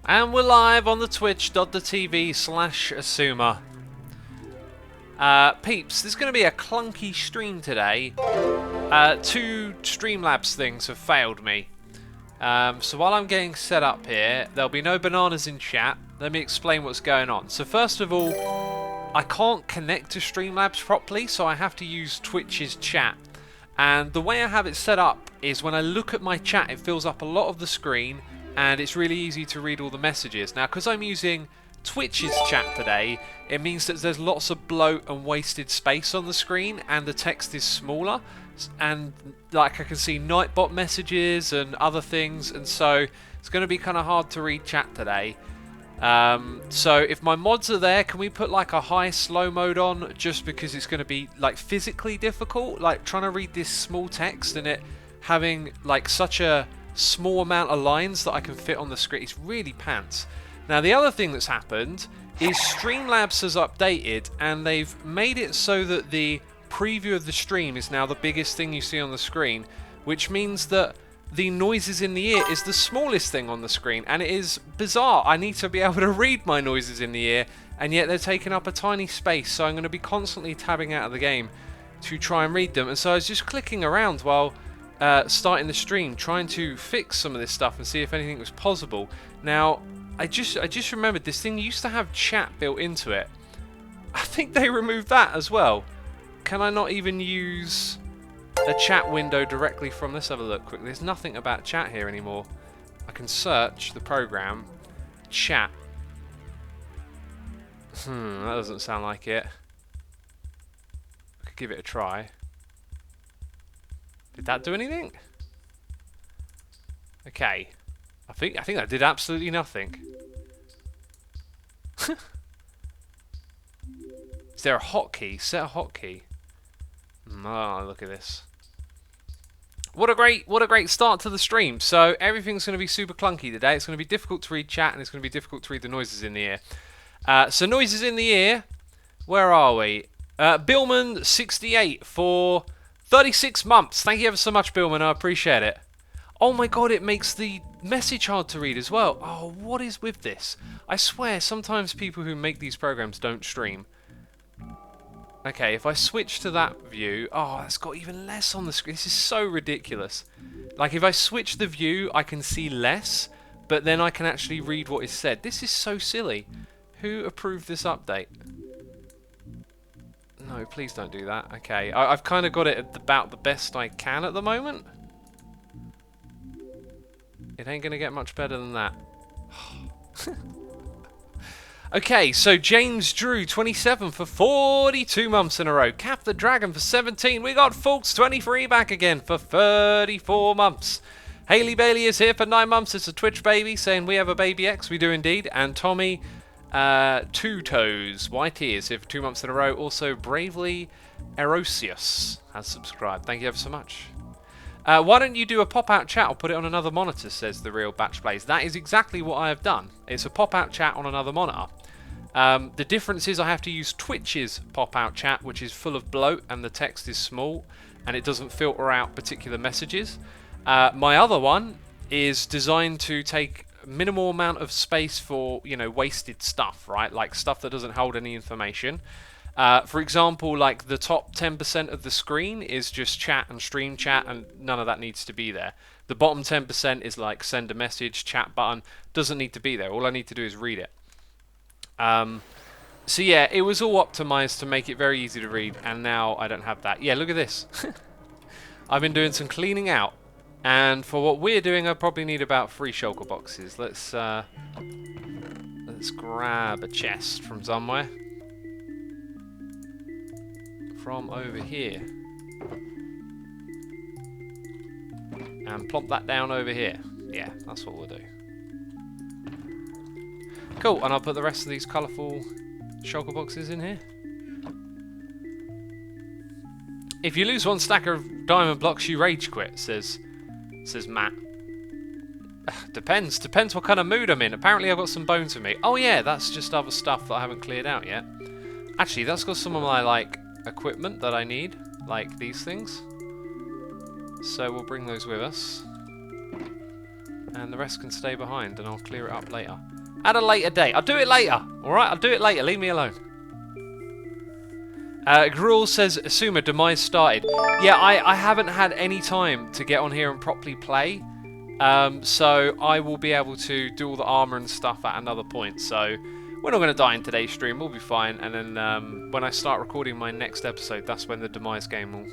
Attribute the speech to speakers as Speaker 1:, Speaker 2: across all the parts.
Speaker 1: And we're live on the twitch.tv/Asuma. Peeps, there's going to be a clunky stream today. 2 Streamlabs things have failed me. So while I'm getting set up here, there'll be no bananas in chat. Let me explain what's going on. So first of all, I can't connect to Streamlabs properly, so I have to use Twitch's chat. And the way I have it set up is when I look at my chat, it fills up a lot of the screen, and it's really easy to read all the messages. Now, because I'm using Twitch's chat today, it means that there's lots of bloat and wasted space on the screen, and the text is smaller, and like I can see Nightbot messages and other things, and so it's going to be kind of hard to read chat today. So if my mods are there, can we put like a high slow mode on, just because it's going to be like physically difficult, like trying to read this small text and it having like such a small amount of lines that I can fit on the screen. It's really pants. Now the other thing that's happened is Streamlabs has updated, and they've made it so that the preview of the stream is now the biggest thing you see on the screen, which means that the noises in the ear is the smallest thing on the screen, and it is bizarre. I need to be able to read my noises in the ear, and yet they're taking up a tiny space, so I'm going to be constantly tabbing out of the game to try and read them. And so I was just clicking around while starting the stream, trying to fix some of this stuff and see if anything was possible. Now, I just remembered this thing used to have chat built into it. I think they removed that as well. Can I not even use a chat window directly from this? Have a look quickly. There's nothing about chat here anymore. I can search the program, chat. That doesn't sound like it. I could give it a try. Did that do anything? Okay. I think that did absolutely nothing. Is there a hotkey? Set a hotkey. Oh, look at this. What a great start to the stream. So everything's going to be super clunky today. It's going to be difficult to read chat, and it's going to be difficult to read the noises in the ear. So noises in the ear. Where are we? Billman68 for 36 months. Thank you ever so much, Billman. I appreciate it. Oh my god, it makes the message hard to read as well. Oh, what is with this? I swear, sometimes people who make these programs don't stream. Okay, if I switch to that view... Oh, it's got even less on the screen. This is so ridiculous. Like, if I switch the view, I can see less, but then I can actually read what is said. This is so silly. Who approved this update? No, please don't do that. Okay, I've kind of got it about the best I can at the moment. It ain't going to get much better than that. Okay, so James Drew, 27 for 42 months in a row. Cap the Dragon for 17. We got Fulks, 23 back again for 34 months. Haley Bailey is here for 9 months. It's a Twitch baby saying we have a baby X. We do indeed. And Tommy, Two Toes, YT is here for 2 months in a row. Also, Bravely Erosius has subscribed. Thank you ever so much. Why don't you do a pop-out chat or put it on another monitor, says the real Batch Blaze. That is exactly what I have done. It's a pop-out chat on another monitor. The difference is I have to use Twitch's pop-out chat, which is full of bloat and the text is small and it doesn't filter out particular messages. My other one is designed to take minimal amount of space for, you know, wasted stuff, right? Like stuff that doesn't hold any information. For example, like the top 10% of the screen is just chat and stream chat, and none of that needs to be there. The bottom 10% is like send a message, chat button, doesn't need to be there. All I need to do is read it. So yeah, it was all optimized to make it very easy to read, and now I don't have that. Yeah, look at this. I've been doing some cleaning out, and for what we're doing, I probably need about 3 shulker boxes. Let's grab a chest from somewhere. From over here. And plop that down over here. Yeah, that's what we'll do. Cool, and I'll put the rest of these colourful shulker boxes in here. If you lose 1 stack of diamond blocks, you rage quit, says Matt. Depends what kind of mood I'm in. Apparently I've got some bones with me. Oh yeah, that's just other stuff that I haven't cleared out yet. Actually, that's got some of my, like, equipment that I need, like these things. So we'll bring those with us. And the rest can stay behind, and I'll clear it up later. At a later date. I'll do it later. Alright, I'll do it later. Leave me alone. Gruel says, Asuma, demise started. Yeah, I haven't had any time to get on here and properly play. So I will be able to do all the armor and stuff at another point. So we're not going to die in today's stream. We'll be fine. And then when I start recording my next episode, that's when the demise game will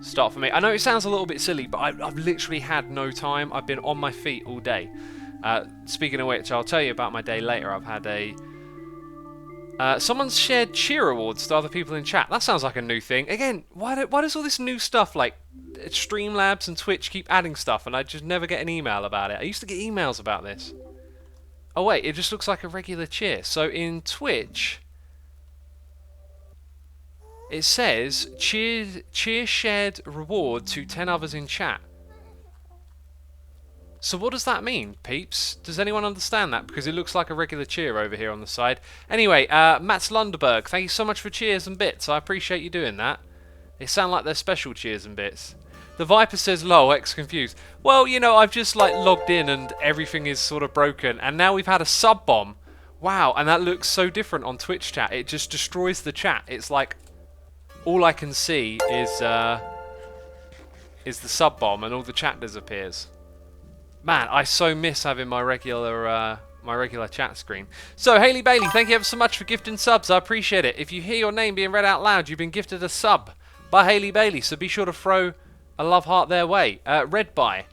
Speaker 1: start for me. I know it sounds a little bit silly, but I've literally had no time. I've been on my feet all day. Speaking of which, I'll tell you about my day later. I've had a... someone's shared cheer awards to other people in chat. That sounds like a new thing. Again, why does all this new stuff, like Streamlabs and Twitch, keep adding stuff and I just never get an email about it? I used to get emails about this. Oh wait, it just looks like a regular cheer. So in Twitch, it says, cheer shared reward to 10 others in chat. So what does that mean, peeps? Does anyone understand that? Because it looks like a regular cheer over here on the side. Anyway, Mats Lunderberg, thank you so much for cheers and bits. I appreciate you doing that. They sound like they're special cheers and bits. The Viper says, lol, X confused. Well, you know, I've just like logged in and everything is sort of broken. And now we've had a sub bomb. Wow, and that looks so different on Twitch chat. It just destroys the chat. It's like, all I can see is the sub bomb and all the chat disappears. Man, I so miss having my regular chat screen. So, Hayley Bailey, thank you ever so much for gifting subs. I appreciate it. If you hear your name being read out loud, you've been gifted a sub by Hayley Bailey. So be sure to throw a love heart their way. Read by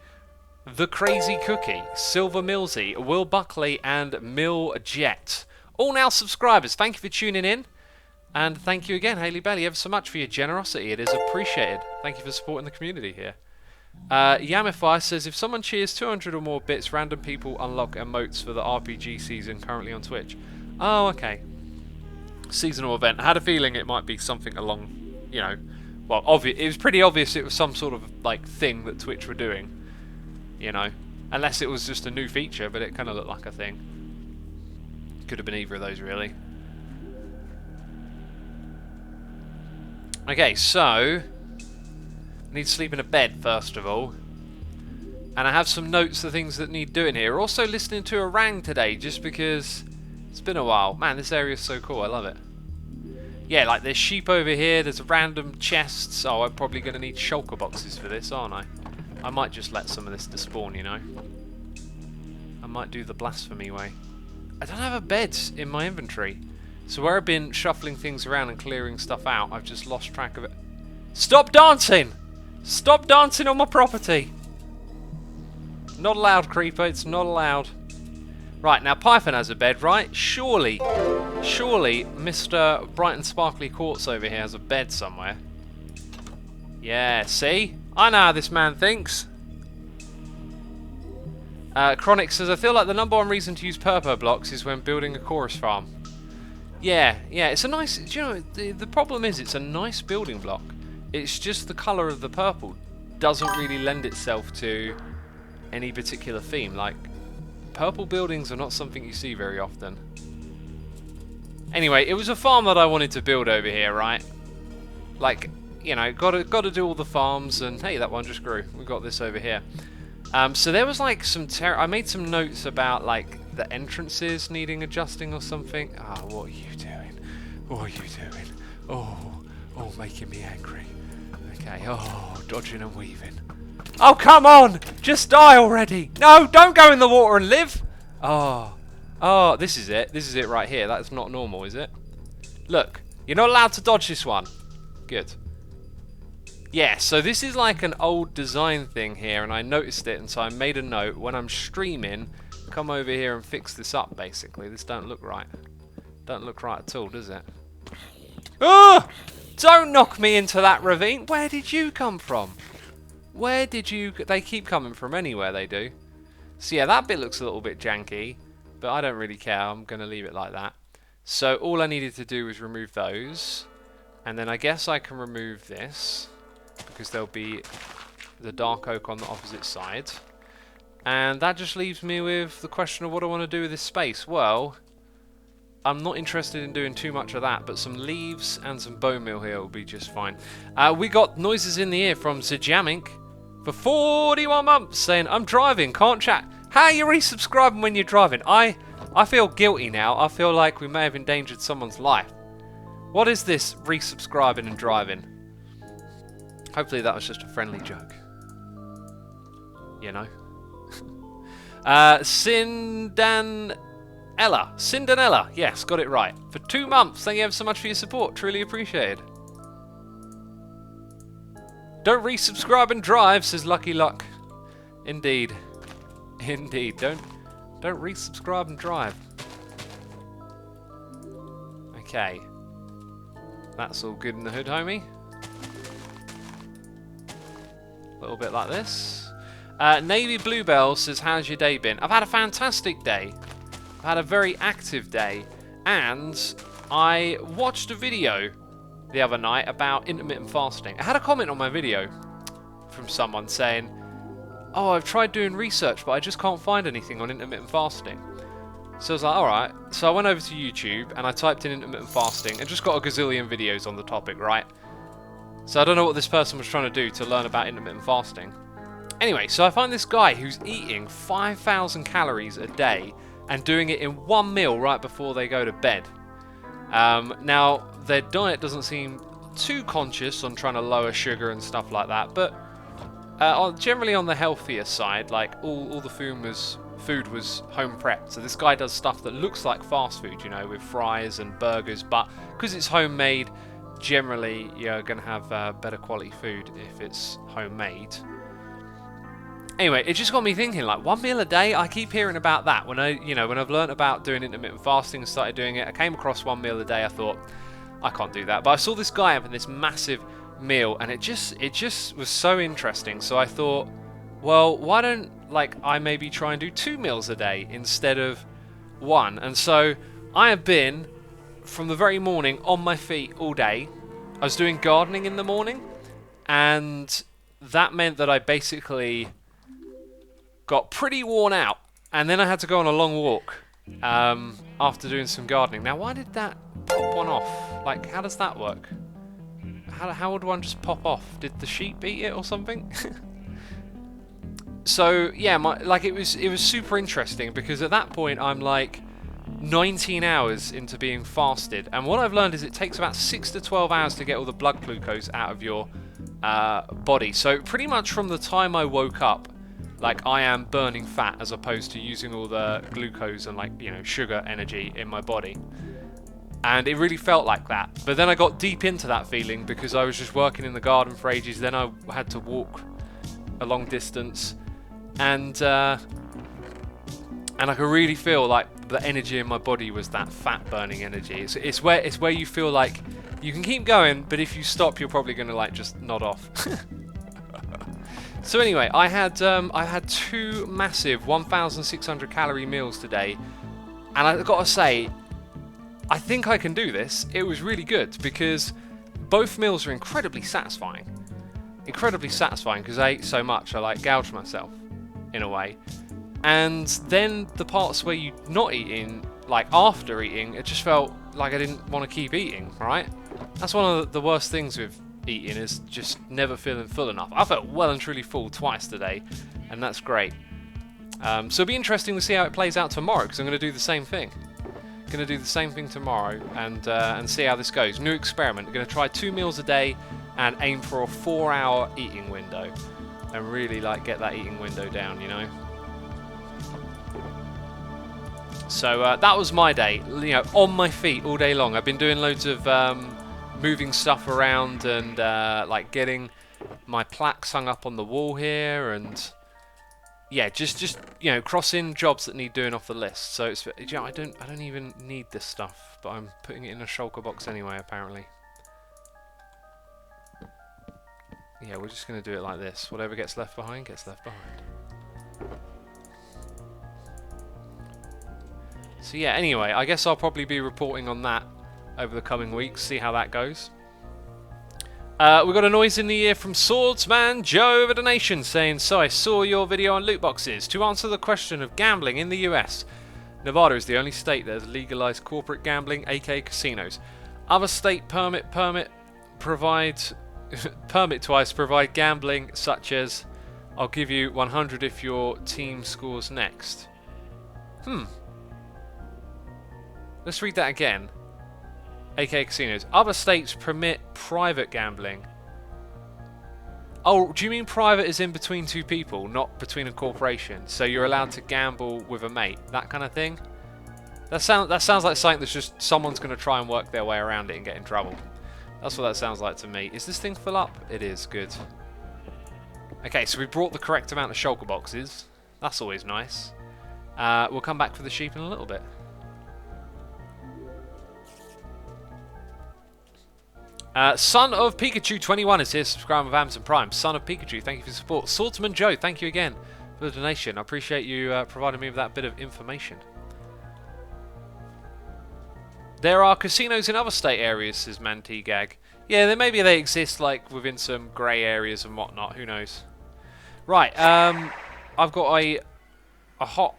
Speaker 1: The Crazy Cookie, Silver Millsy, Will Buckley, and Mill Jet. All now subscribers. Thank you for tuning in. And thank you again, Hayley Bailey, ever so much for your generosity. It is appreciated. Thank you for supporting the community here. Yamify says, if someone cheers 200 or more bits, random people unlock emotes for the RPG season currently on Twitch. Oh, okay. Seasonal event. I had a feeling it might be something along, you know, well, obvious. It was pretty obvious it was some sort of, like, thing that Twitch were doing, you know. Unless it was just a new feature, but it kind of looked like a thing. Could have been either of those, really. Okay, so... need to sleep in a bed first of all, and I have some notes of things that need doing here. Also listening to Orang today just because it's been a while. Man, this area is so cool. I love it. Yeah, like there's sheep over here, there's random chests. Oh, I'm probably going to need shulker boxes for this, aren't I? I might just let some of this despawn, you know. I might do the blasphemy way. I don't have a bed in my inventory, so where I've been shuffling things around and clearing stuff out, I've just lost track of it. Stop dancing! Stop dancing on my property! Not allowed, creeper. It's not allowed. Right, now Python has a bed, right? Surely Mr. Bright and Sparkly Quartz over here has a bed somewhere. Yeah, see? I know how this man thinks. Chronic says, I feel like the #1 reason to use purple blocks is when building a chorus farm. Yeah, it's a nice... Do you know, the problem is it's a nice building block. It's just the colour of the purple doesn't really lend itself to any particular theme. Like, purple buildings are not something you see very often. Anyway, it was a farm that I wanted to build over here, right? Like, you know, gotta do all the farms, and hey, that one just grew. We got this over here. So there was like some I made some notes about like the entrances needing adjusting or something. Ah, what are you doing? What are you doing? Oh, making me angry. Okay, oh, dodging and weaving. Oh, come on! Just die already! No, don't go in the water and live! Oh, this is it. This is it right here. That's not normal, is it? Look, you're not allowed to dodge this one. Good. Yeah, so this is like an old design thing here, and I noticed it, and so I made a note. When I'm streaming, come over here and fix this up, basically. This don't look right. Don't look right at all, does it? Ah! Don't knock me into that ravine. Where did you come from? Where did you... They keep coming from anywhere, they do. So yeah, that bit looks a little bit janky, but I don't really care. I'm going to leave it like that. So all I needed to do was remove those. And then I guess I can remove this, because there'll be the dark oak on the opposite side. And that just leaves me with the question of what I want to do with this space. Well, I'm not interested in doing too much of that, but some leaves and some bone meal here will be just fine. We got noises in the ear from Zijamink for 41 months saying, I'm driving, can't chat. How are you resubscribing when you're driving? I I feel guilty now. I feel like we may have endangered someone's life. What is this resubscribing and driving? Hopefully that was just a friendly joke. You know? Sindanella. Yes, got it right. For 2 months. Thank you ever so much for your support. Truly appreciated. Don't resubscribe and drive, says Lucky Luck. Indeed. Indeed. Don't resubscribe and drive. Okay. That's all good in the hood, homie. A little bit like this. Navy Bluebell says, how's your day been? I've had a fantastic day. I've had a very active day. And I watched a video the other night about intermittent fasting. I had a comment on my video from someone saying, oh, I've tried doing research, but I just can't find anything on intermittent fasting. So I was like, alright. So I went over to YouTube and I typed in intermittent fasting and just got a gazillion videos on the topic, right? So I don't know what this person was trying to do to learn about intermittent fasting. Anyway, so I find this guy who's eating 5,000 calories a day and doing it in one meal right before they go to bed. Now, their diet doesn't seem too conscious on trying to lower sugar and stuff like that, but generally on the healthier side, like all the food was home prepped. So this guy does stuff that looks like fast food, you know, with fries and burgers, but because it's homemade, generally you're going to have better quality food if it's homemade. Anyway, it just got me thinking, like, 1 meal a day. I keep hearing about that. When I've learned about doing intermittent fasting and started doing it, I came across 1 meal a day. I thought, I can't do that. But I saw this guy having this massive meal, and it just was so interesting. So I thought, well, why don't I maybe try and do 2 meals a day instead of 1? And so I have been from the very morning on my feet all day. I was doing gardening in the morning, and that meant that I basically got pretty worn out, and then I had to go on a long walk after doing some gardening. Now, why did that pop one off? Like, how does that work? How would one just pop off? Did the sheep eat it or something? So yeah, it was super interesting because at that point I'm like 19 hours into being fasted, and what I've learned is it takes about 6 to 12 hours to get all the blood glucose out of your body. So pretty much from the time I woke up, I am burning fat as opposed to using all the glucose and sugar energy in my body. And it really felt like that. But then I got deep into that feeling because I was just working in the garden for ages. Then I had to walk a long distance, and I could really feel like the energy in my body was that fat burning energy. It's where you feel like you can keep going, but if you stop, you're probably going to just nod off. So anyway, I had 2 massive 1,600 calorie meals today, and I've got to say, I think I can do this. It was really good because both meals are incredibly satisfying. Incredibly satisfying because I ate so much, I gouged myself in a way. And then the parts where you're not eating, after eating, it just felt like I didn't want to keep eating, right? That's one of the worst things with eating, is just never feeling full enough. I felt well and truly full twice today, and that's great. So it'll be interesting to see how it plays out tomorrow, because I'm going to do the same thing. Going to do the same thing tomorrow and see how this goes. New experiment. I'm going to try 2 meals a day and aim for a 4-hour eating window, and really get that eating window down, you know. So that was my day, on my feet all day long. I've been doing loads of moving stuff around and getting my plaques hung up on the wall here, and yeah, just crossing jobs that need doing off the list. So it's I don't even need this stuff, but I'm putting it in a shulker box anyway, apparently. Yeah, we're just gonna do it like this. Whatever gets left behind gets left behind. So yeah, anyway, I guess I'll probably be reporting on that over the coming weeks, see how that goes. We got a noise in the ear from Swordsman Joe of a donation saying, so I saw your video on loot boxes. To answer the question of gambling in the US, Nevada is the only state that has legalized corporate gambling, aka casinos. Other state permit twice provide gambling, such as I'll give you 100 if your team scores next. Let's read that again. aka casinos. Other states permit private gambling. Oh, do you mean private is in between two people, not between a corporation? So you're allowed to gamble with a mate, that kind of thing? That sounds like something that's just someone's going to try and work their way around it and get in trouble. That's what that sounds like to me. Is this thing full up? It is, good. Okay, so we brought the correct amount of shulker boxes. That's always nice. We'll come back for the sheep in a little bit. Son of Pikachu 21 is here, subscribing with Amazon Prime. Son of Pikachu, thank you for your support. Swordsman Joe, thank you again for the donation. I appreciate you providing me with that bit of information. There are casinos in other state areas, says Mantigag. Yeah, maybe they exist like within some grey areas and whatnot. Who knows? Right, I've got a hot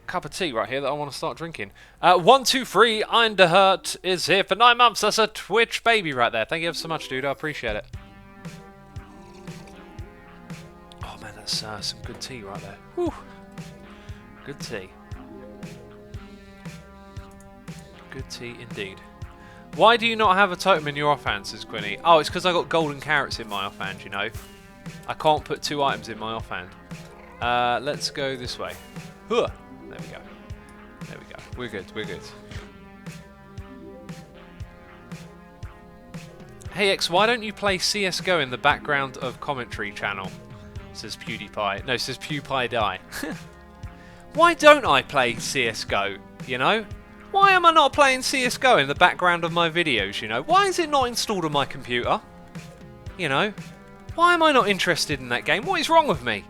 Speaker 1: cup of tea right here that I want to start drinking. 123 Einderhurt is here for 9 months. That's a Twitch baby right there. Thank you ever so much, dude. I appreciate it. Oh man, that's some good tea right there. Whew. Good tea. Good tea indeed. Why do you not have a totem in your offhand, says Quinny? Oh, it's because I got golden carrots in my offhand, you know. I can't put 2 items in my offhand. Let's go this way. Huh. There we go. There we go. We're good. We're good. Hey X, why don't you play CSGO in the background of commentary channel? Says PewDiePie. No, says PewPie Die. Why don't I play CSGO? You know? Why am I not playing CSGO in the background of my videos, you know? Why is it not installed on my computer? You know? Why am I not interested in that game? What is wrong with me?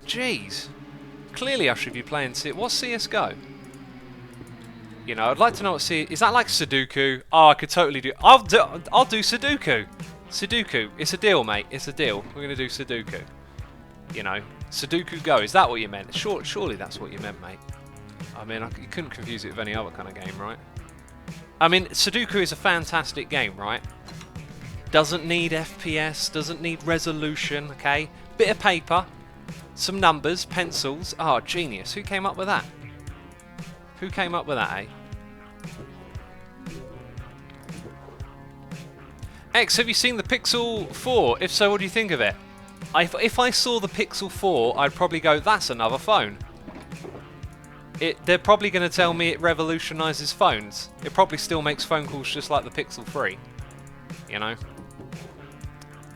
Speaker 1: Jeez. Clearly I should be playing what's CSGO? You know, I'd like to know what is that like Sudoku? Oh, I could totally do I'll do Sudoku. Sudoku. It's a deal, mate. It's a deal. We're gonna do Sudoku. You know. Sudoku Go, is that what you meant? Surely that's what you meant, mate. I mean, you couldn't confuse it with any other kind of game, right? I mean, Sudoku is a fantastic game, right? Doesn't need FPS, doesn't need resolution, okay? Bit of paper, some numbers, pencils. Oh, genius. Who came up with that? Who came up with that, eh? X, have you seen the Pixel 4? If so, what do you think of it? If I saw the Pixel 4, I'd probably go, that's another phone. They're probably going to tell me it revolutionises phones. It probably still makes phone calls just like the Pixel 3. You know?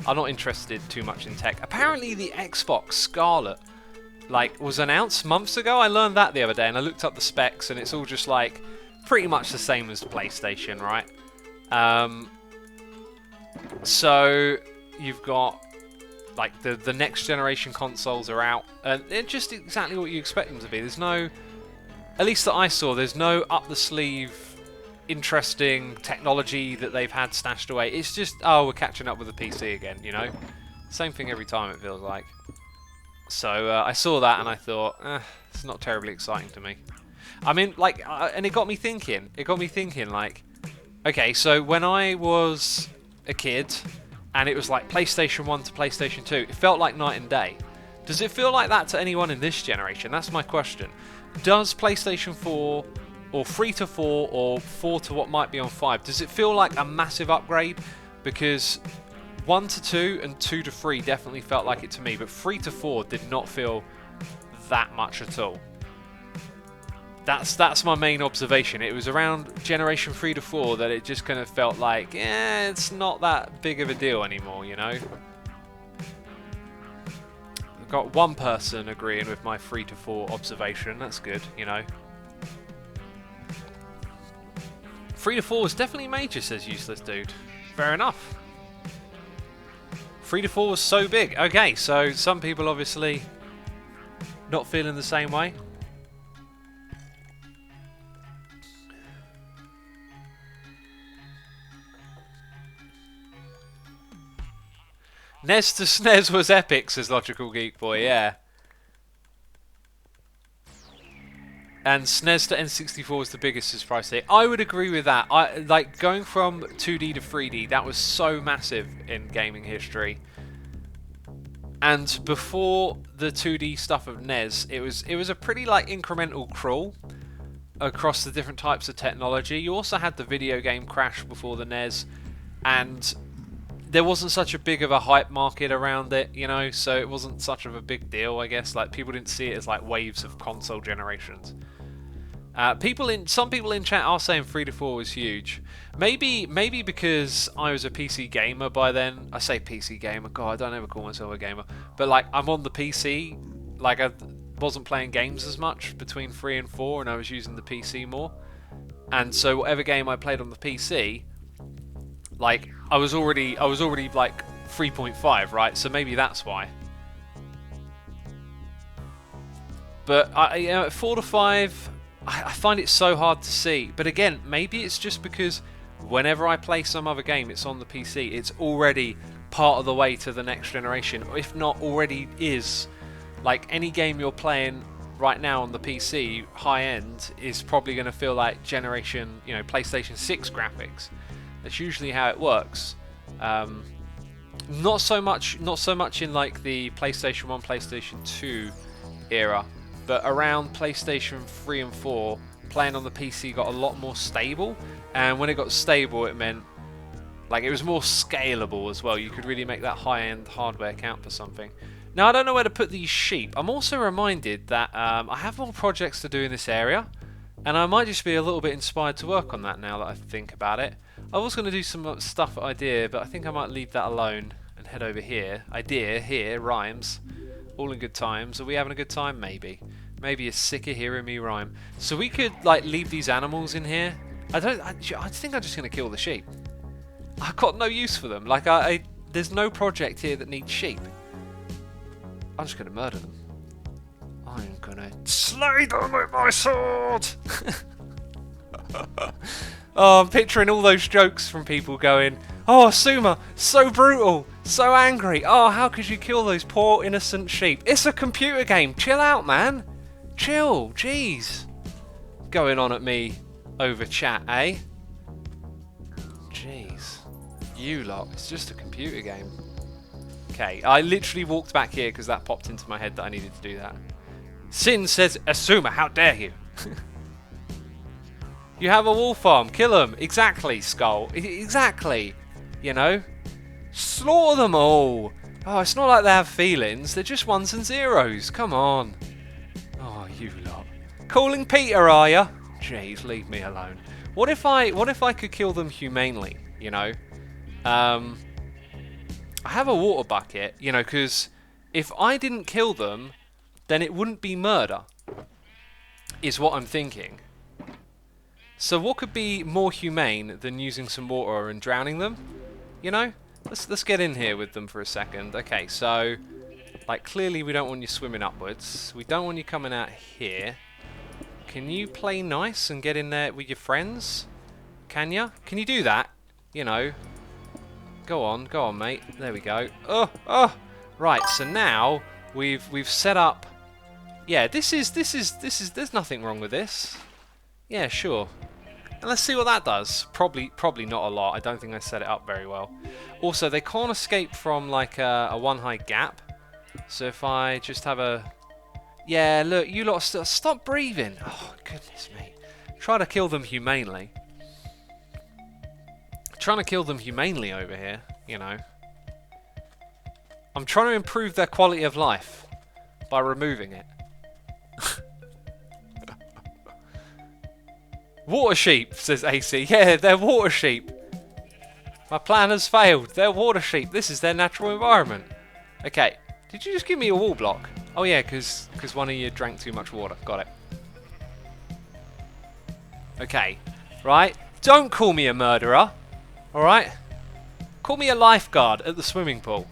Speaker 1: I'm not interested too much in tech. Apparently the Xbox Scarlet was announced months ago. I learned that the other day and I looked up the specs and it's all just like pretty much the same as the PlayStation, right? So you've got like the next generation consoles are out and they're just exactly what you expect them to be. There's no, at least that I saw, there's no up the sleeve interesting technology that they've had stashed away. It's just, oh, we're catching up with the PC again, you know? Same thing every time it feels like. So I saw that and I thought, it's not terribly exciting to me. I mean, and it got me thinking. Like, okay, so when I was a kid and it was like PlayStation 1 to PlayStation 2, it felt like night and day. Does it feel like that to anyone in this generation? That's my question. Does PlayStation 4 or 3 to 4 or 4 to what might be on 5, does it feel like a massive upgrade? Because 1 to 2 and 2 to 3 definitely felt like it to me, but 3 to 4 did not feel that much at all. That's my main observation. It was around generation 3 to 4 that it just kind of felt like, it's not that big of a deal anymore, you know? I've got one person agreeing with my 3 to 4 observation. That's good, you know? 3 to 4 was definitely major, says Useless Dude. Fair enough. 3 to 4 was so big. Okay, so some people obviously not feeling the same way. NES to SNES was epic, says Logical Geek Boy, yeah. And SNES to N64 was the biggest surprise here. I would agree with that. Like going from 2D to 3D, that was so massive in gaming history. And before the 2D stuff of NES, it was a pretty like incremental crawl. across the different types of technology. You also had the video game crash before the NES, and there wasn't such a big of a hype market around it, you know, so it wasn't such of a big deal, I guess. Like, people didn't see it as like waves of console generations. Some people in chat are saying 3 to 4 was huge. Maybe because I was a PC gamer by then. I say PC gamer, God, I don't ever call myself a gamer. But like, I'm on the PC. Like, I wasn't playing games as much between 3 and 4, and I was using the PC more. And so whatever game I played on the PC, like, I was already like 3.5, right? So maybe that's why. But at 4 to 5, I find it so hard to see. But again, maybe it's just because whenever I play some other game, it's on the PC. It's already part of the way to the next generation, if not already is. Like, any game you're playing right now on the PC, high end, is probably going to feel like generation, you know, PlayStation 6 graphics. That's usually how it works. Not so much in like the PlayStation 1, PlayStation 2 era, but around PlayStation 3 and 4, playing on the PC got a lot more stable. And when it got stable, it meant like it was more scalable as well. You could really make that high-end hardware count for something. Now, I don't know where to put these sheep. I'm also reminded that I have more projects to do in this area, and I might just be a little bit inspired to work on that now that I think about it. I was going to do some stuff at Idea, but I think I might leave that alone and head over here. Idea, here, rhymes. All in good times. Are we having a good time? Maybe. Maybe you're sick of hearing me rhyme. So we could like leave these animals in here. I think I'm just going to kill the sheep. I've got no use for them. Like, there's no project here that needs sheep. I'm just going to murder them. I'm going to slay them with my sword! Oh, I'm picturing all those jokes from people going, "Oh, Suma, so brutal, so angry. Oh, how could you kill those poor innocent sheep? It's a computer game. Chill out, man. Chill, jeez." Going on at me over chat, eh? Jeez. You lot, it's just a computer game. Okay, I literally walked back here because that popped into my head that I needed to do that. Sin says, "Asuma, how dare you?" You have a wolf farm, kill them. Exactly, Skull. Exactly. You know? Slaughter them all. Oh, it's not like they have feelings. They're just ones and zeros. Come on. Oh, you lot. Calling Peter, are ya? Jeez, leave me alone. What if I could kill them humanely, you know? I have a water bucket, you know, because if I didn't kill them, then it wouldn't be murder, is what I'm thinking. So what could be more humane than using some water and drowning them? You know? Let's get in here with them for a second. Okay, so like clearly we don't want you swimming upwards. We don't want you coming out here. Can you play nice and get in there with your friends? Can you? Can you do that? You know. Go on, mate. There we go. Oh. Right, so now we've set up. Yeah, this is there's nothing wrong with this. Yeah, sure. And let's see what that does. Probably not a lot. I don't think I set it up very well. Also, they can't escape from like a one high gap. So if I just have a... Yeah, look, you lot stop breathing. Oh, goodness me. Try to kill them humanely. Trying to kill them humanely over here, you know. I'm trying to improve their quality of life by removing it. Water sheep, says AC. Yeah, they're water sheep. My plan has failed. They're water sheep. This is their natural environment. Okay, did you just give me a wall block? Oh yeah, because one of you drank too much water. Got it. Okay, right. Don't call me a murderer. Alright? Call me a lifeguard at the swimming pool.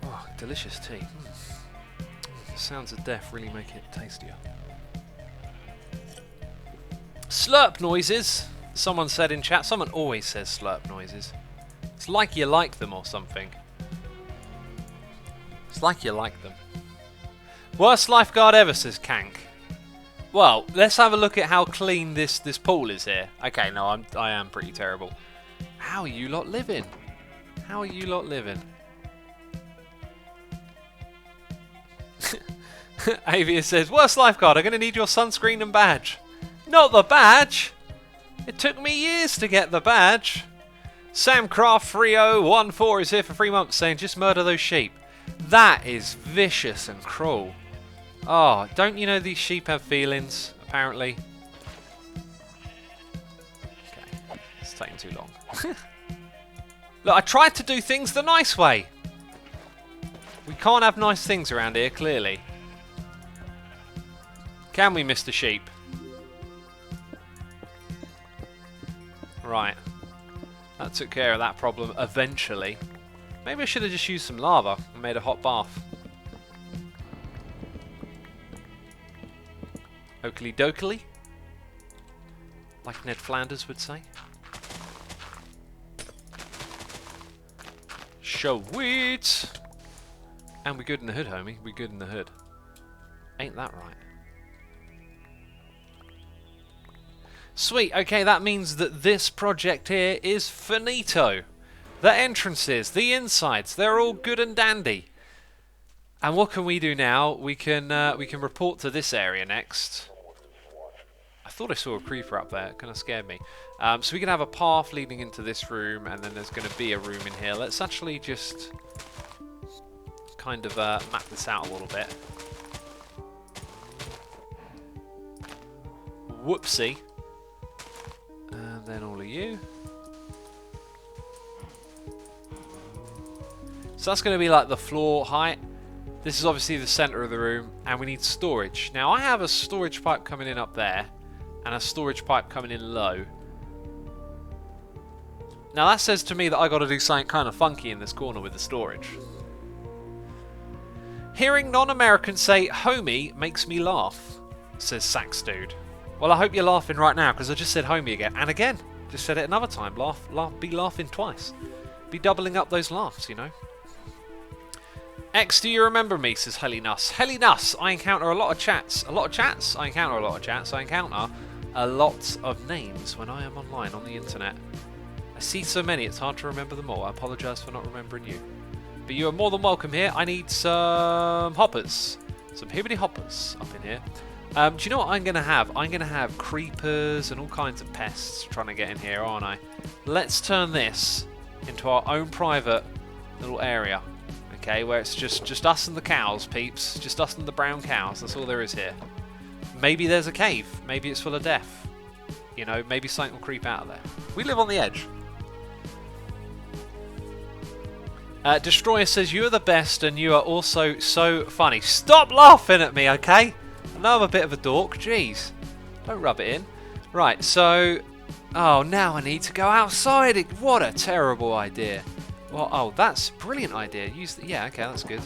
Speaker 1: Oh, delicious tea. The sounds of death really make it tastier. Slurp noises, someone said in chat. Someone always says slurp noises. It's like you like them or something. It's like you like them. Worst lifeguard ever, says Kank. Well, let's have a look at how clean this pool is here. Okay, no, I am pretty terrible. How are you lot living? How are you lot living? Avia says, worst lifeguard, I'm going to need your sunscreen and badge. Not the badge! It took me years to get the badge. Samcraft3014 is here for 3 months saying, just murder those sheep. That is vicious and cruel. Oh, don't you know these sheep have feelings, apparently? Okay, it's taking too long. Look, I tried to do things the nice way. We can't have nice things around here, clearly. Can we, Mr. Sheep? Right. That took care of that problem eventually. Maybe I should have just used some lava and made a hot bath. Oakley dokley, like Ned Flanders would say. Sweet! And we good in the hood, homie. We good in the hood. Ain't that right? Sweet, okay, that means that this project here is finito. The entrances, the insides, they're all good and dandy. And what can we do now? We can report to this area next. I thought I saw a creeper up there. It kind of scared me. So we can have a path leading into this room, and then there's going to be a room in here. Let's actually just kind of map this out a little bit. Whoopsie. And then all of you. So that's going to be like the floor height. This is obviously the center of the room, and we need storage. Now I have a storage pipe coming in up there, and a storage pipe coming in low. Now that says to me that I got to do something kind of funky in this corner with the storage. Hearing non-Americans say "homie" makes me laugh, says Sax Dude. Well, I hope you're laughing right now, because I just said homie again. And again, just said it another time. Be laughing twice. Be doubling up those laughs, you know. X, do you remember me, says Helinus. Helinus, I encounter a lot of chats. A lot of chats? I encounter a lot of chats. I encounter a lot of names when I am online on the internet. I see so many, it's hard to remember them all. I apologise for not remembering you. But you are more than welcome here. I need some hoppers. Some hibbity hoppers up in here. Do you know what I'm going to have? I'm going to have creepers and all kinds of pests trying to get in here, aren't I? Let's turn this into our own private little area. Okay, where it's just us and the cows, peeps. Just us and the brown cows. That's all there is here. Maybe there's a cave. Maybe it's full of death. You know, maybe something will creep out of there. We live on the edge. Destroyer says, you are the best and you are also so funny. Stop laughing at me, okay? I know I'm a bit of a dork. Jeez. Don't rub it in. Right, so... Oh, now I need to go outside. What a terrible idea. Well, oh, that's a brilliant idea. Yeah, okay, that's good.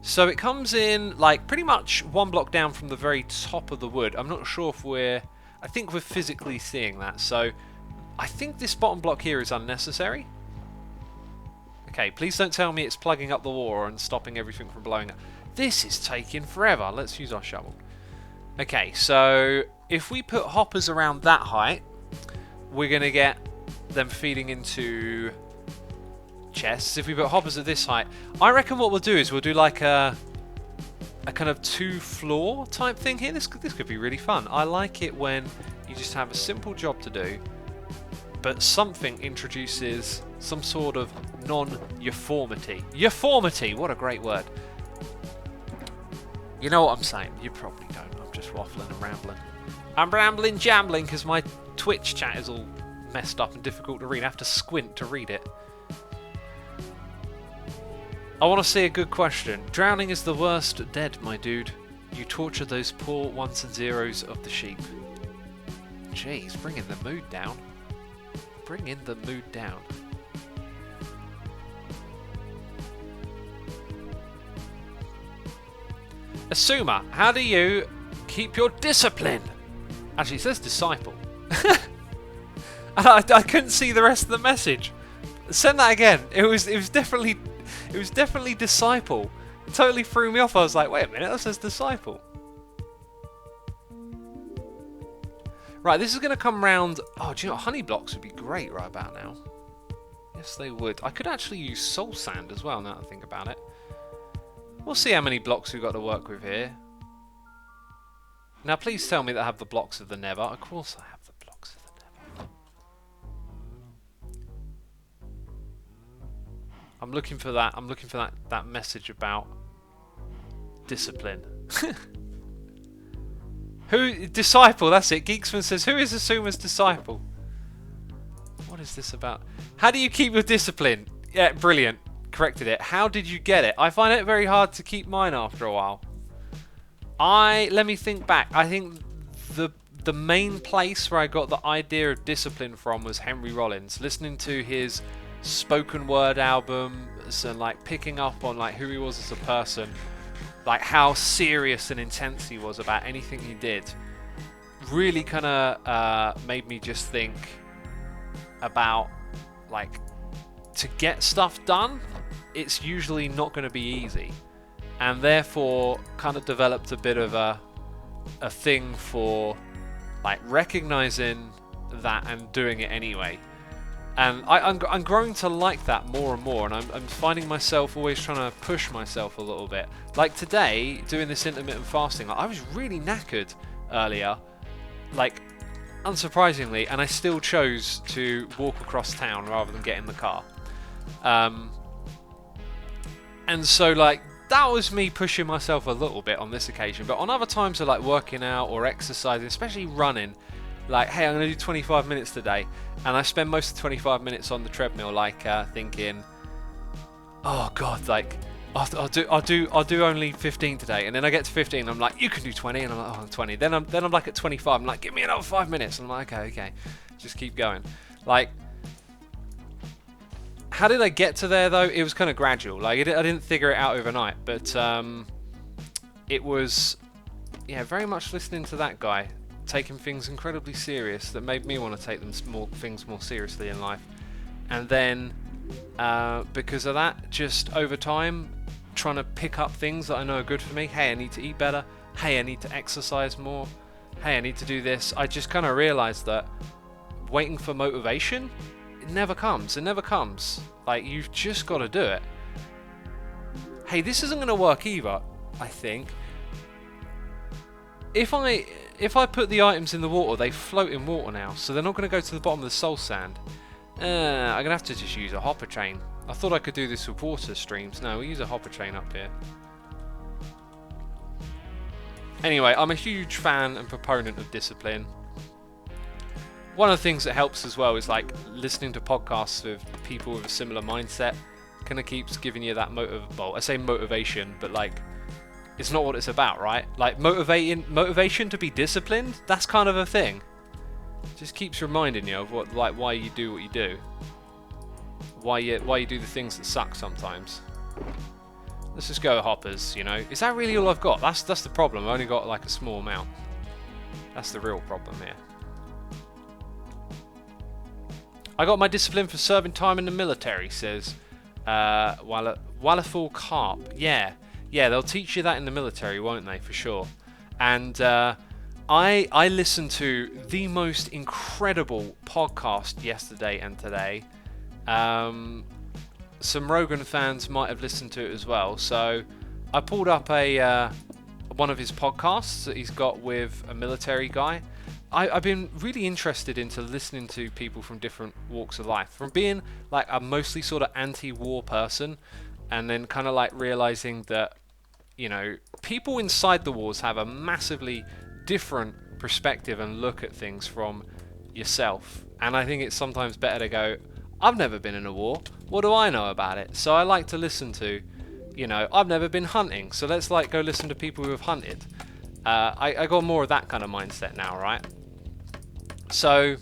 Speaker 1: So it comes in, like, pretty much one block down from the very top of the wood. I'm not sure if we're... I think we're physically seeing that. So I think this bottom block here is unnecessary. Okay, please don't tell me it's plugging up the water and stopping everything from blowing up. This is taking forever. Let's use our shovel. Okay, so if we put hoppers around that height, we're going to get them feeding into chests. If we put hoppers at this height, I reckon what we'll do is we'll do like a kind of 2-floor type thing here. This could be really fun. I like it when you just have a simple job to do, but something introduces some sort of non-uniformity. Uniformity, what a great word. You know what I'm saying? You probably don't. I'm just waffling and rambling. I'm rambling jambling because my Twitch chat is all messed up and difficult to read. I have to squint to read it. I want to see a good question. Drowning is the worst dead, my dude. You torture those poor ones and zeros of the sheep. Jeez, bringing the mood down. Bring in the mood down. Asuma, how do you keep your discipline? Actually, it says disciple. And I couldn't see the rest of the message. Send that again. It was definitely disciple. It totally threw me off. I was like, wait a minute, that says disciple. Right, this is going to come round. Oh, do you know what? Honey blocks would be great right about now. Yes, they would. I could actually use soul sand as well now that I think about it. We'll see how many blocks we've got to work with here. Now please tell me that I have the blocks of the Nether. Of course I have the blocks of the Nether. I'm looking for that. I'm looking for that message about discipline. Who disciple? That's it. Geeksman says, "Who is Asuma's disciple?" What is this about? How do you keep your discipline? Yeah, brilliant. Corrected it. How did you get it? I find it very hard to keep mine after a while. Let me think back. I think the main place where I got the idea of discipline from was Henry Rollins. Listening to his spoken word albums and like picking up on like who he was as a person, like how serious and intense he was about anything he did, really kind of made me just think about like to get stuff done, it's usually not going to be easy, and therefore kind of developed a bit of a thing for like recognizing that and doing it anyway. And I'm growing to like that more and more, and I'm finding myself always trying to push myself a little bit. Like today, doing this intermittent fasting, I was really knackered earlier, like unsurprisingly, and I still chose to walk across town rather than get in the car. And so like that was me pushing myself a little bit on this occasion, but on other times of like working out or exercising, especially running, like, hey, I'm going to do 25 minutes today, and I spend most of the 25 minutes on the treadmill, like thinking, oh god, like I'll do only 15 today, and then I get to 15, and I'm like, you can do 20, and I'm like, oh, I'm 20. Then I'm like at 25, I'm like, give me another 5 minutes, and I'm like, okay, just keep going. Like, how did I get to there though? It was kind of gradual. Like, I didn't figure it out overnight, but it was, yeah, very much listening to that guy, taking things incredibly serious, that made me want to take things more seriously in life. And then because of that, just over time trying to pick up things that I know are good for me. Hey, I need to eat better. Hey, I need to exercise more. Hey, I need to do this. I just kind of realized that waiting for motivation, it never comes. Like, you've just got to do it. Hey, this isn't going to work either, I think. If I put the items in the water, they float in water now, so they're not going to go to the bottom of the soul sand. I'm going to have to just use a hopper chain. I thought I could do this with water streams. No, we use a hopper chain up here. Anyway, I'm a huge fan and proponent of discipline. One of the things that helps as well is like listening to podcasts with people with a similar mindset. Kind of keeps giving you that well, I say motivation, but like, it's not what it's about, right? Like motivation to be disciplined, that's kind of a thing. Just keeps reminding you of why you do what you do. Why you do the things that suck sometimes. Let's just go hoppers, you know. Is that really all I've got? That's the problem. I've only got like a small amount. That's the real problem here. I got my discipline for serving time in the military, says Wallaful Carp. Yeah, they'll teach you that in the military, won't they? For sure. And I listened to the most incredible podcast yesterday and today. Some Rogan fans might have listened to it as well. So I pulled up one of his podcasts that he's got with a military guy. I've been really interested into listening to people from different walks of life. From being like a mostly sort of anti-war person, and then kind of like realizing that, you know, people inside the wars have a massively different perspective and look at things from yourself. And I think it's sometimes better to go, I've never been in a war, what do I know about it? So I like to listen to, you know, I've never been hunting, so let's like go listen to people who have hunted. I got more of that kind of mindset now, right? So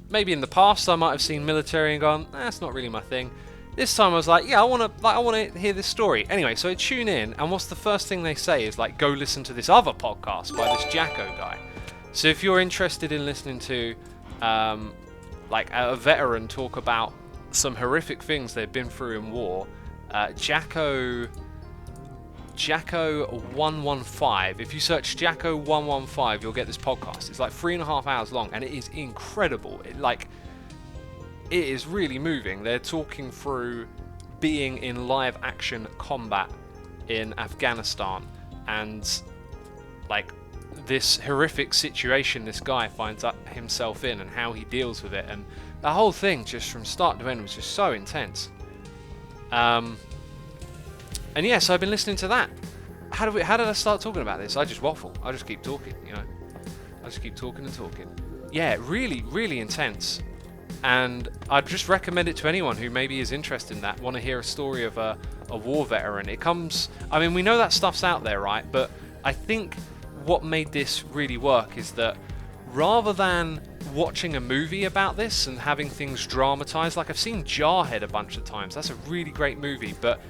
Speaker 1: maybe in the past I might have seen military and gone, that's not really my thing. This time I was like, yeah, I want to hear this story. Anyway, so I tune in, and what's the first thing they say is like, go listen to this other podcast by this Jacko guy. So if you're interested in listening to like a veteran talk about some horrific things they've been through in war, Jacko 115. If you search Jacko 115, you'll get this podcast. It's like 3.5 hours long, and it is incredible. It is really moving. They're talking through being in live action combat in Afghanistan, and like this horrific situation this guy finds himself in and how he deals with it, and the whole thing just from start to end was just so intense. And yeah, so I've been listening to that. How did I start talking about this? I just waffle. I just keep talking, you know. I just keep talking and talking. Yeah, really, really intense. And I'd just recommend it to anyone who maybe is interested in that, want to hear a story of a war veteran. It comes, I mean, we know that stuff's out there, right? But I think what made this really work is that rather than watching a movie about this and having things dramatized, like I've seen Jarhead a bunch of times, that's a really great movie, but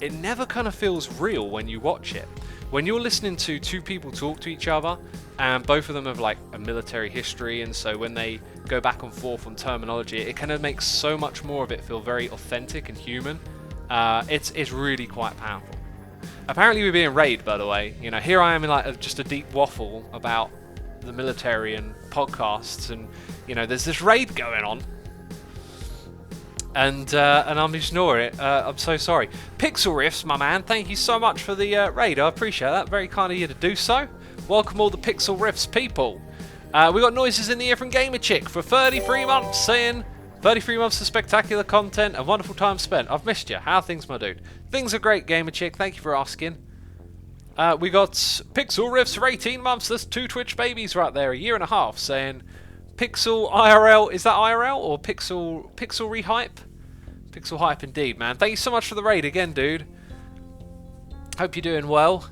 Speaker 1: it never kind of feels real when you watch it. When you're listening to two people talk to each other, and both of them have like a military history, and so when they go back and forth on terminology, it kind of makes so much more of it feel very authentic and human. It's really quite powerful. Apparently we're being raided, by the way. You know, here I am in like just a deep waffle about the military and podcasts, and you know, there's this raid going on. And I'm ignoring it. I'm so sorry. Pixel Riffs, my man, thank you so much for the raid. I appreciate that. Very kind of you to do so. Welcome all the Pixel Riffs people. We got noises in the ear from Gamer Chick for 33 months, saying 33 months of spectacular content and wonderful time spent. I've missed you. How are things, my dude? Things are great, Gamer Chick. Thank you for asking. We got Pixel Riffs for 18 months. There's 2 Twitch babies right there, a year and a half, saying Pixel IRL. Is that IRL or Pixel Rehype? Pixel Hype indeed, man. Thank you so much for the raid again, dude. Hope you're doing well.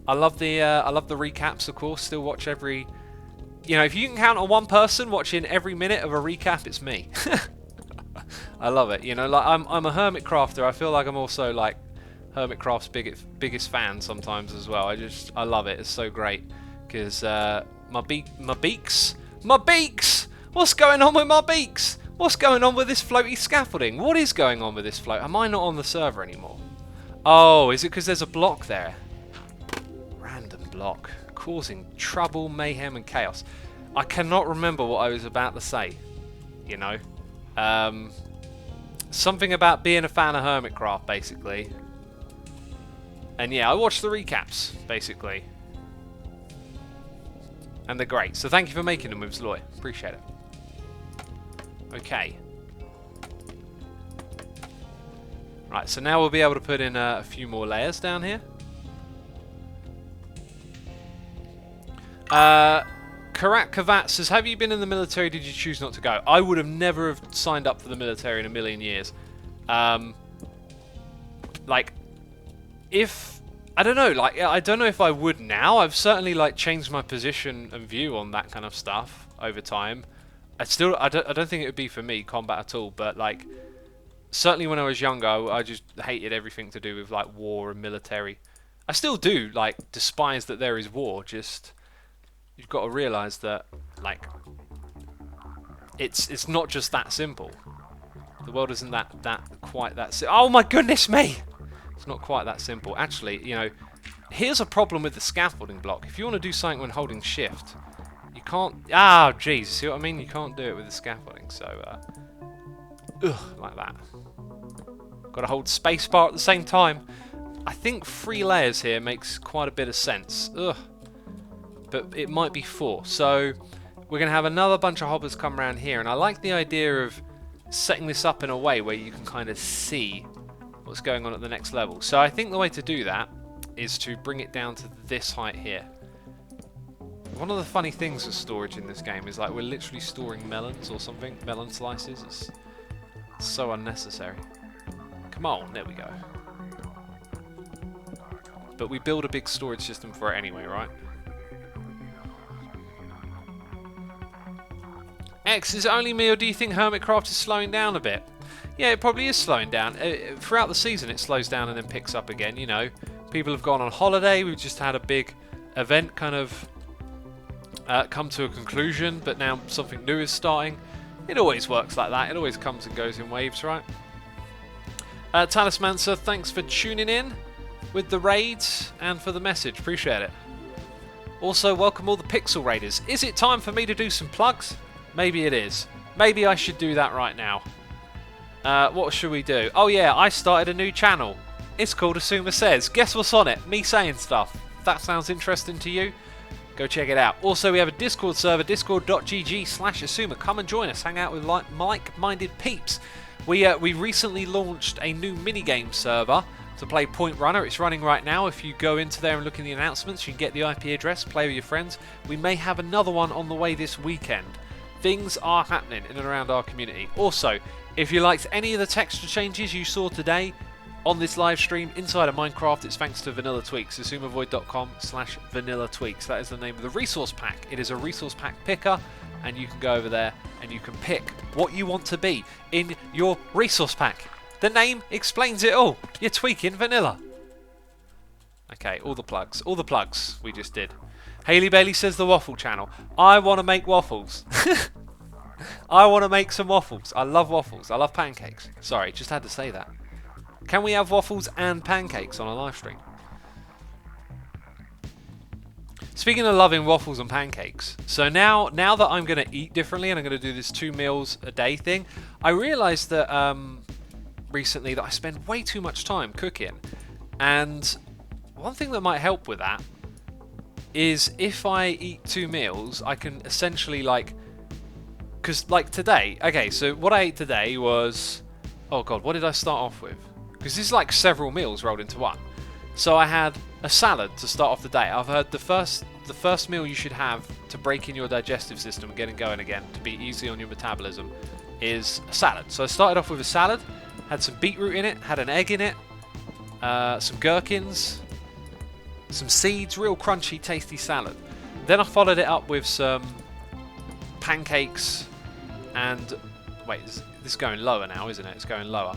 Speaker 1: I love the recaps, of course. Still watch every. You know, if you can count on one person watching every minute of a recap, it's me. I love it. You know, like I'm a Hermitcrafter. I feel like I'm also like Hermitcraft's biggest fan sometimes as well. I love it. It's so great because my beaks. What's going on with my beaks? What's going on with this floaty scaffolding? What is going on with this float? Am I not on the server anymore? Oh, is it because there's a block there? Random block causing trouble, mayhem, and chaos. I cannot remember what I was about to say. You know, something about being a fan of Hermitcraft, basically. And yeah, I watch the recaps, basically. And they're great. So thank you for making them with Zloy. Appreciate it. Okay. Right, so now we'll be able to put in a few more layers down here. Karat Kavat says, have you been in the military? Did you choose not to go? I would have never have signed up for the military in a million years. Like, if... I don't know, like, I don't know if I would now. I've certainly, like, changed my position and view on that kind of stuff over time. I don't think it would be for me, combat at all, but, like, certainly when I was younger, I just hated everything to do with, like, war and military. I still do, like, despise that there is war, just... You've got to realise that, like, it's not just that simple. The world isn't quite that simple. Oh my goodness me! It's not quite that simple. Actually, you know, here's a problem with the scaffolding block. If you want to do something when holding shift, you can't... Ah, jeez, see what I mean? You can't do it with the scaffolding, so... like that. Got to hold spacebar at the same time. I think 3 layers here makes quite a bit of sense. Ugh. But it might be 4. So we're going to have another bunch of hoppers come around here, and I like the idea of setting this up in a way where you can kind of see what's going on at the next level. So I think the way to do that is to bring it down to this height here. One of the funny things with storage in this game is like we're literally storing melons or something, melon slices. It's so unnecessary. Come on, there we go. But we build a big storage system for it anyway, right? X, is it only me, or do you think Hermitcraft is slowing down a bit? Yeah, it probably is slowing down. Throughout the season it slows down and then picks up again, you know. People have gone on holiday, we've just had a big event kind of come to a conclusion, but now something new is starting. It always works like that, it always comes and goes in waves, right? Talisman, sir, thanks for tuning in with the raids and for the message, appreciate it. Also, welcome all the Pixel Raiders. Is it time for me to do some plugs? Maybe it is. Maybe I should do that right now. What should we do? Oh yeah, I started a new channel. It's called Asuma Says. Guess what's on it? Me saying stuff. If that sounds interesting to you, go check it out. Also, we have a Discord server, discord.gg/Asuma. Come and join us. Hang out with like-minded peeps. We recently launched a new minigame server to play Point Runner. It's running right now. If you go into there and look in the announcements, you can get the IP address, play with your friends. We may have another one on the way this weekend. Things are happening in and around our community. Also, if you liked any of the texture changes you saw today on this live stream inside of Minecraft, it's thanks to Vanilla Tweaks. AsumaVoid.com/Vanilla Tweaks. That is the name of the resource pack. It is a resource pack picker, and you can go over there and you can pick what you want to be in your resource pack. The name explains it all. You're tweaking vanilla. Okay, all the plugs we just did. Hayley Bailey says the waffle channel. I want to make waffles. I want to make some waffles. I love waffles. I love pancakes. Sorry, just had to say that. Can we have waffles and pancakes on a live stream? Speaking of loving waffles and pancakes, so now that I'm going to eat differently and I'm going to do this 2 meals a day thing, I realised that recently that I spend way too much time cooking, and one thing that might help with that is if I eat 2 meals, I can essentially because like today, okay, so what I ate today was, oh god, what did I start off with? Because this is like several meals rolled into one. So I had a salad to start off the day. I've heard the first meal you should have to break in your digestive system and get it going again, to be easy on your metabolism, is a salad. So I started off with a salad, had some beetroot in it, had an egg in it, some gherkins, some seeds, real crunchy, tasty salad. Then I followed it up with some pancakes and... Wait, this is going lower now, isn't it? It's going lower.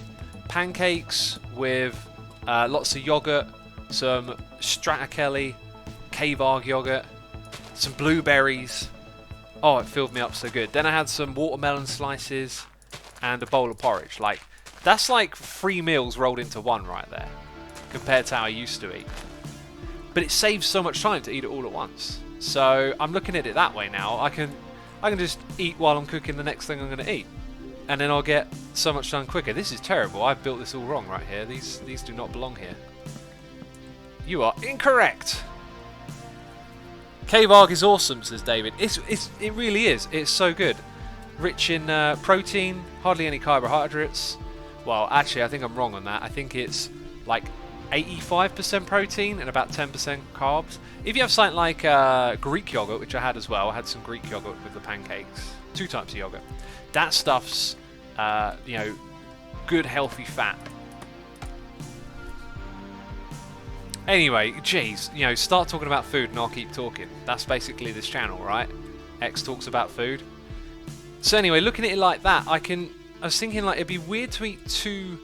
Speaker 1: Pancakes with lots of yogurt, some Stracciatella, Cave Arg yogurt, some blueberries. Oh, it filled me up so good. Then I had some watermelon slices and a bowl of porridge. Like, that's like 3 meals rolled into one right there, compared to how I used to eat. But it saves so much time to eat it all at once. So I'm looking at it that way now. I can just eat while I'm cooking the next thing I'm going to eat, and then I'll get so much done quicker. This is terrible. I've built this all wrong right here. These do not belong here. You are incorrect. Cave Arg is awesome, says David. It really is. It's so good. Rich in protein, hardly any carbohydrates. Well, actually, I think I'm wrong on that. I think it's like 85% protein and about 10% carbs. If you have something like Greek yogurt, which I had as well, I had some Greek yogurt with the pancakes, 2 types of yogurt. That stuff's, good healthy fat. Anyway, geez, start talking about food and I'll keep talking. That's basically this channel, right? X talks about food. So anyway, looking at it like that, I was thinking like it'd be weird to eat two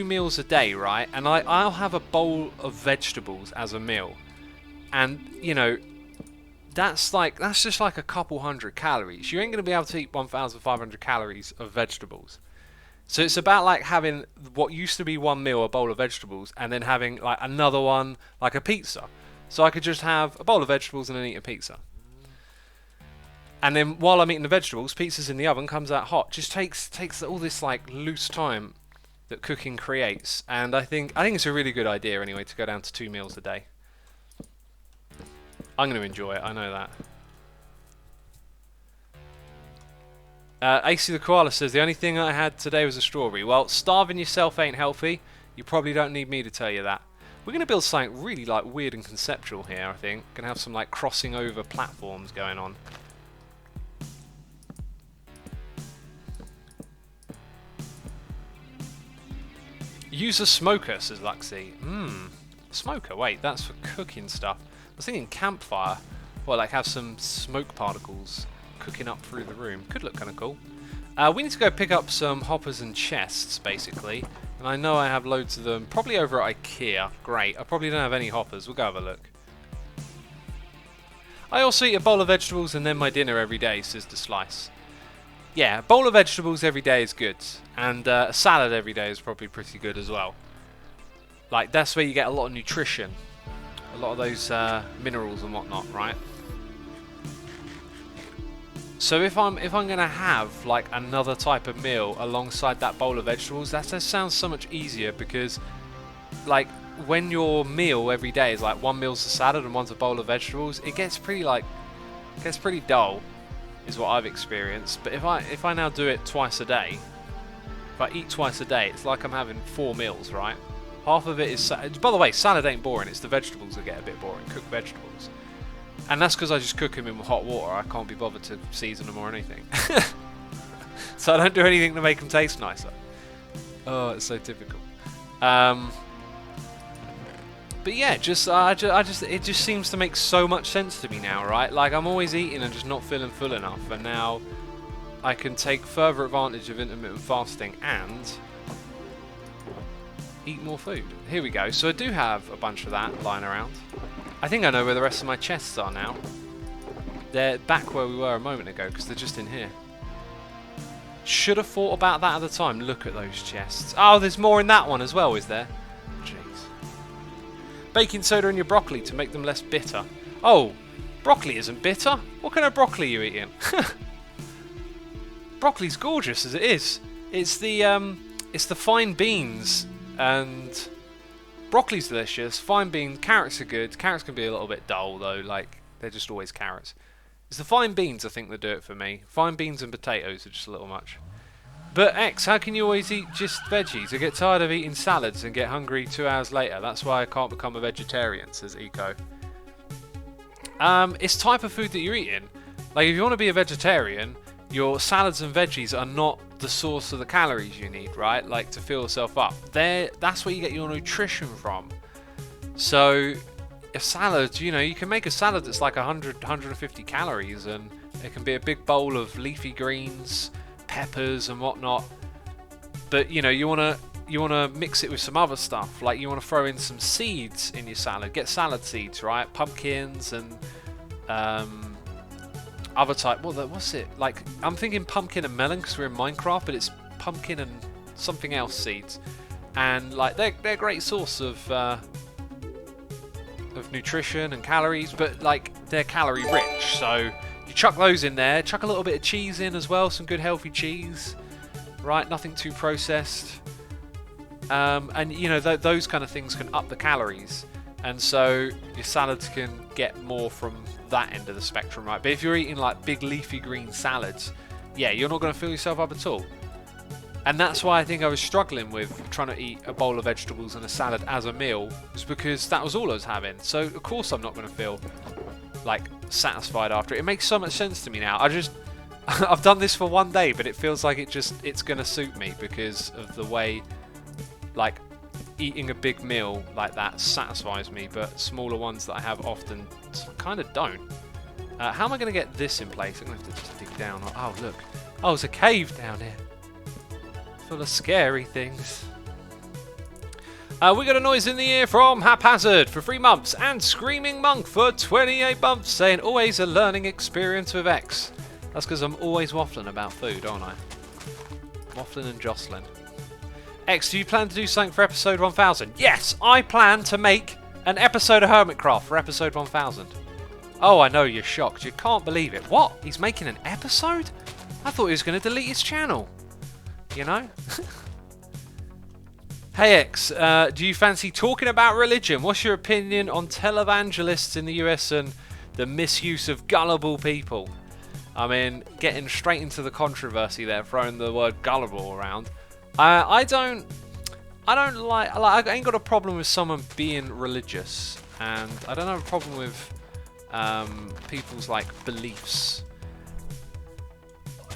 Speaker 1: meals a day, right? And I'll have a bowl of vegetables as a meal, and that's just like a couple hundred calories. You ain't gonna be able to eat 1,500 calories of vegetables. So it's about like having what used to be one meal, a bowl of vegetables, and then having like another one, like a pizza. So I could just have a bowl of vegetables and then eat a pizza. And then while I'm eating the vegetables, pizza's in the oven, comes out hot. Just takes all this like loose time that cooking creates. And I think it's a really good idea anyway to go down to 2 meals a day. I'm going to enjoy it, I know that. AC the Koala says, the only thing I had today was a strawberry. Well, starving yourself ain't healthy. You probably don't need me to tell you that. We're going to build something really like weird and conceptual here, I think. Going to have some like crossing over platforms going on. Use a smoker, says Luxy. Smoker, wait, that's for cooking stuff. I was thinking campfire. Well, like have some smoke particles cooking up through the room. Could look kind of cool. We need to go pick up some hoppers and chests, basically. And I know I have loads of them. Probably over at IKEA. Great. I probably don't have any hoppers. We'll go have a look. I also eat a bowl of vegetables and then my dinner every day, says the Slice. Yeah, a bowl of vegetables every day is good. And a salad every day is probably pretty good as well. Like, that's where you get a lot of nutrition. A lot of those minerals and whatnot, right? So if I'm gonna have like another type of meal alongside that bowl of vegetables, that just sounds so much easier, because like when your meal every day is like one meal's a salad and one's a bowl of vegetables, it gets pretty dull, is what I've experienced. But if I now do it twice a day, if I eat twice a day, it's like I'm having 4 meals, right? Half of it is... By the way, salad ain't boring. It's the vegetables that get a bit boring. Cooked vegetables. And that's because I just cook them in hot water. I can't be bothered to season them or anything. So I don't do anything to make them taste nicer. Oh, it's so typical. But yeah, it just seems to make so much sense to me now, right? Like, I'm always eating and just not feeling full enough, and now I can take further advantage of intermittent fasting and eat more food. Here we go. So I do have a bunch of that lying around. I think I know where the rest of my chests are now. They're back where we were a moment ago, because they're just in here. Should have thought about that at the time. Look at those chests. Oh, there's more in that one as well, is there? Jeez. Baking soda in your broccoli to make them less bitter. Oh, broccoli isn't bitter. What kind of broccoli are you eating? Broccoli's gorgeous as it is. It's the fine beans, and broccoli's delicious. Fine beans, carrots are good. Carrots can be a little bit dull though. Like, they're just always carrots. It's the fine beans, I think, that do it for me. Fine beans and potatoes are just a little much. But X, how can you always eat just veggies? I get tired of eating salads and get hungry 2 hours later. That's why I can't become a vegetarian, says Eco. It's type of food that you're eating. Like, if you want to be a vegetarian, your salads and veggies are not the source of the calories you need, right? Like, to fill yourself up. That's where you get your nutrition from. So a salad, you know, you can make a salad that's like 100, 150 calories, and it can be a big bowl of leafy greens, peppers and whatnot. But you know, you wanna mix it with some other stuff. Like, you want to throw in some seeds in your salad. Get salad seeds, right? Pumpkins and other type. What's it? Like, I'm thinking pumpkin and melon because we're in Minecraft, but it's pumpkin and something else seeds. And like, they're a great source of nutrition and calories, but like, they're calorie rich. So you chuck those in there, chuck a little bit of cheese in as well, some good healthy cheese, right? Nothing too processed. And you know, those kind of things can up the calories, and so your salads can get more from that end of the spectrum, right? But if you're eating like big leafy green salads, yeah, you're not going to fill yourself up at all. And that's why I think I was struggling with trying to eat a bowl of vegetables and a salad as a meal, was because that was all I was having. So of course I'm not going to feel like satisfied after it. It makes so much sense to me now. I've done this for 1 day, but it feels like it's going to suit me because of the way, like, eating a big meal like that satisfies me, but smaller ones that I have often kind of don't. How am I going to get this in place? I'm going to have to just dig down. Oh, look. Oh, it's a cave down here. Full of scary things. We got a noise in the ear from Haphazard for 3 months and Screaming Monk for 28 months, saying always a learning experience with X. That's because I'm always waffling about food, aren't I? Waffling and jostling. X, do you plan to do something for episode 1000? Yes, I plan to make an episode of Hermitcraft for episode 1000. Oh, I know you're shocked. You can't believe it. What? He's making an episode? I thought he was going to delete his channel. You know? Hey X, do you fancy talking about religion? What's your opinion on televangelists in the US and the misuse of gullible people? I mean, getting straight into the controversy there, throwing the word gullible around. I ain't got a problem with someone being religious, and I don't have a problem with people's like beliefs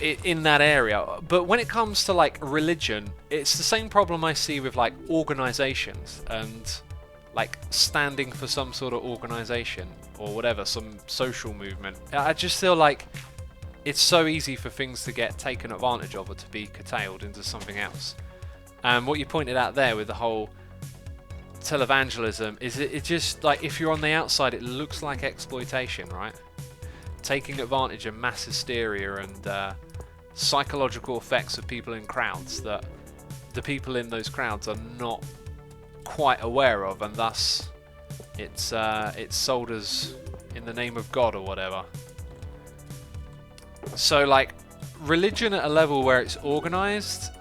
Speaker 1: in that area. But when it comes to like religion, it's the same problem I see with like organizations and like standing for some sort of organization or whatever, some social movement. I just feel like it's so easy for things to get taken advantage of or to be curtailed into something else. And what you pointed out there with the whole televangelism is it just like, if you're on the outside, it looks like exploitation, right? Taking advantage of mass hysteria and psychological effects of people in crowds that the people in those crowds are not quite aware of, and thus it's sold as in the name of God or whatever. So like, religion at a level where it's organized,